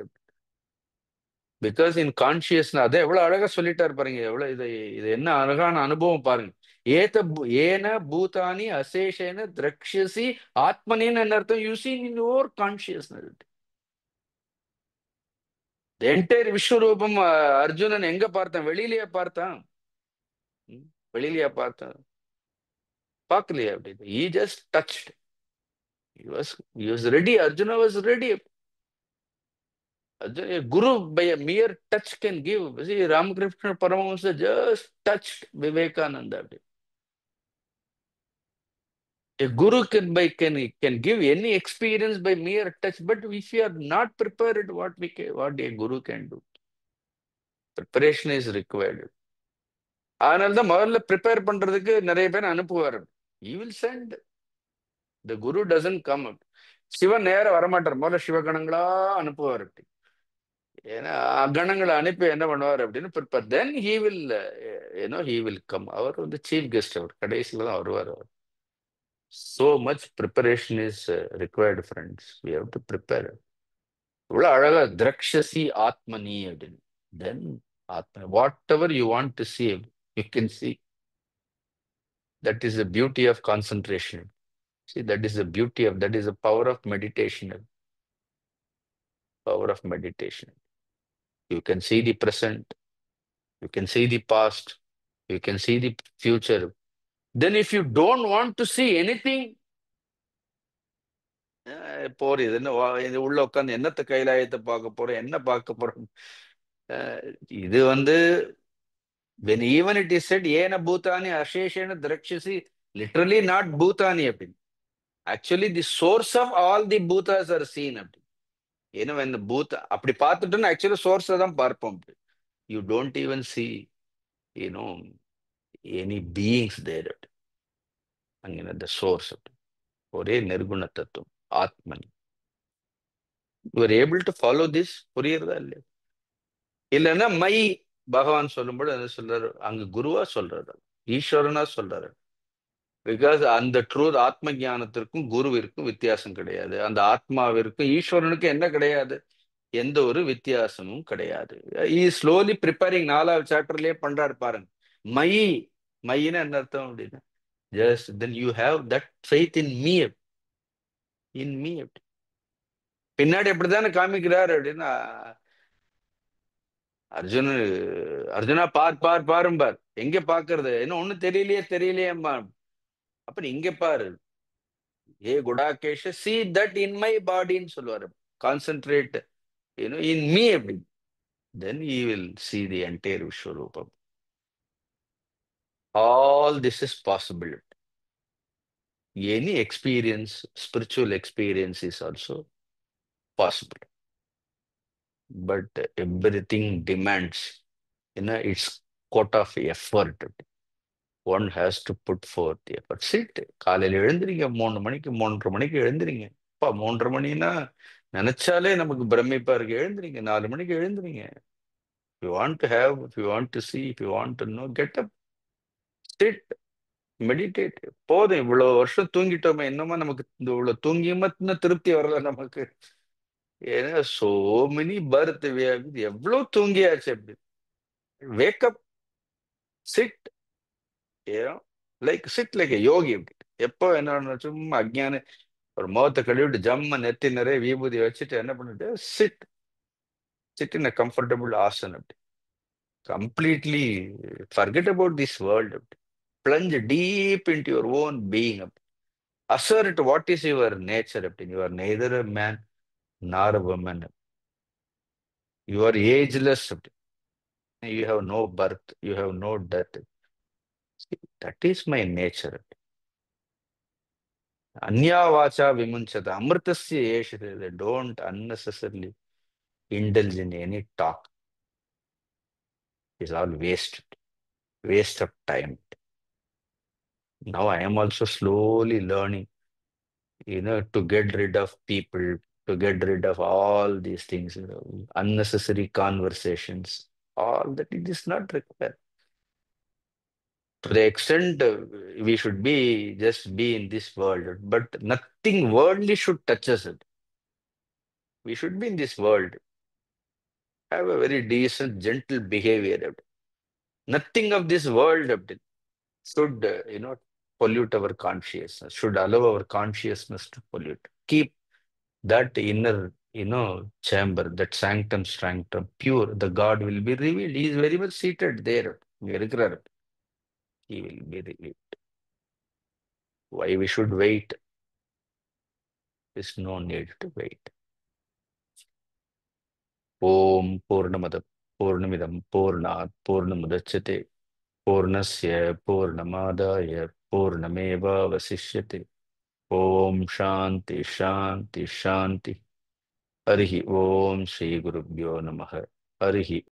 Because in consciousness அதை எவ்வளவு அழகா சொல்லிட்டாரு பாருங்க. எவ்வளவு இது இது என்ன அழகான அனுபவம் பாருங்க. ஏன பூதானி அசேஷேன திரக்ஷசி ஆத்மனின்னு என்ன அர்த்தம்? You see in your consciousness. Entire விஸ்வரூபம் அர்ஜுனன் எங்க பார்த்தான்? வெளியிலேயே பார்த்தான். வெளியிலேயே பார்த்தான், பார்க்கலையே அப்படின்னு. he just touched. he was ready. Arjuna was ready. A guru by a mere touch can give. See, Ramakrishna Paramahamsa just touched Vivekananda. A guru can give any experience by mere touch, but if we are not prepared, what a guru can do? Preparation is required. அதனால தான் முதல்ல ப்ரிப்பேர் பண்றதுக்கு நிறைய பேர் அனுப்புவார். he will send. the guru doesn't come up. Sivan நேரம் வரமாட்டார், முதல்ல சிவகணங்களா அனுப்புவார். ஏன்னா கணங்களை அனுப்பி என்ன பண்ணுவார் அப்படின்னு prepare. Then he will he will come. அவர் வந்து சீஃப் கெஸ்ட். அவர் கடைசியில தான் வருவார். அவர் so much preparation is required, friends. We have to prepare. இவ்வளவு அழகா திரக்ஷசி ஆத்மனி அப்படின்னு. தென் ஆத்ம what ever you want to see, you can see. That is the beauty of concentration. See, that is the beauty of, that is the power of meditation. Power of meditation. You can see the present, you can see the past, you can see the future. Then if you don't want to see anything, போறது என்ன இது உள்ள உட்காந்து என்னத்தை கைலாயத்தை பார்க்க போறோம், என்ன பார்க்க போறோம். இது வந்து when even it is said ஏன பூதானி அசேஷேன திரக்ஷசி, literally not பூதானி அப்படின்னு. Actually the source of all the bhutas are seen அப்படி. ஏன்னா இந்த பூத் அப்படி பார்த்துட்டோம்னா ஆக்சுவலி சோர்ஸை தான் பார்ப்போம். you don't even see any beings there. அங்கே the source ஒரே நிர்குண தத்துவம் ஆத்மனி. you are able to follow this. புரியுறதா இல்லையா? இல்லைன்னா மை பகவான் சொல்லும்போது என்ன சொல்றாரு, அங்க குருவா சொல்றாரு, ஈஸ்வரனா சொல்றாரு. பிகாஸ் அந்த ட்ரூத் ஆத்ம ஞானத்திற்கும் குருவிற்கும் வித்தியாசம் கிடையாது. அந்த ஆத்மாவிற்கும் ஈஸ்வரனுக்கும் என்ன கிடையாது? எந்த ஒரு வித்தியாசமும் கிடையாது. ஸ்லோலி ப்ரிப்பேரிங் 4வது சாப்டர்லயே பண்றாரு பாருங்க. மைன்னு என்ன அர்த்தம் அப்படின்னா just then you have that faith in me. பின்னாடி அப்படித்தானே காமிக்கிறாரு அப்படின்னா அர்ஜுனா பாரும்பார். எங்க பாக்குறது? என்ன ஒண்ணு தெரியலையேம்மா. அப்ப நீ இங்க பாரு. ஏ குடாகேஷ see that in my bodyன்னு சொல்லுவாரு. கான்சென்ட்ரேட் in me அப்படி. then he will see the entire Vishwarupam. All this is possible. any experience, spiritual experience is also possible. But everything demands, its quota of effort. One has to put forth the effort. Sit. காலையில் எழுந்திரிங்க 3 மணிக்கு 3:30 மணிக்கு எழுந்திரிங்க. அப்பா 3:30 மணின்னா நினைச்சாலே நமக்கு பிரமிப்பா இருக்கு. எழுந்திரிங்க 4 மணிக்கு எழுந்திரிங்க. If you want to have, if you want to see, if you want to know, get up, sit, meditate. போதும் இவ்வளவு வருஷம் தூங்கிட்டோமே, இன்னுமா நமக்கு இந்த இவ்வளவு தூங்கியுமா இன்னும் திருப்தி வரல நமக்கு. ஏன்னா so many birth எவ்வளவு தூங்கியாச்சு அப்படி. Wake up, sit, sit like a yogi அப்படி. எப்போ என்ன சும்மா அஜ்ஞான ஒரு முகத்தை கழுவிட்டு ஜம்ம நெத்தி நிறைய விபூதி வச்சுட்டு என்ன பண்ணிட்டு sit in a comfortable asana அப்படி. Completely forget about this world அப்படி. Plunge deep in your own being அப்படி. assert what is your nature அப்படி. You are neither a man nor a woman. You are ageless அப்படி. You have no birth, you have no death. See, that is my nature. Anya vacha vimunchata amritasya yeshate. Don't unnecessarily indulge in any talk. It's all waste of time. Now I am also slowly learning, to get rid of people, to get rid of all these things, unnecessary conversations, all that it is not required. To the extent we should just be in this world, but nothing worldly should touch us. We should be in this world, have a very decent, gentle behavior. Nothing of this world should, pollute our consciousness, should allow our consciousness to pollute. Keep that inner, chamber, that sanctum pure. The God will be revealed. He is very much seated there. He will be revealed. Why we should wait? There's no need to wait. Om Purnamada Purnamidam Purnat Purnamudachyate Purnasya Purnamadaya Purnameva Vasishyate. Om Shanti Shanti Shanti. Harihi Om Shri Gurubhyo Namaha. Harihi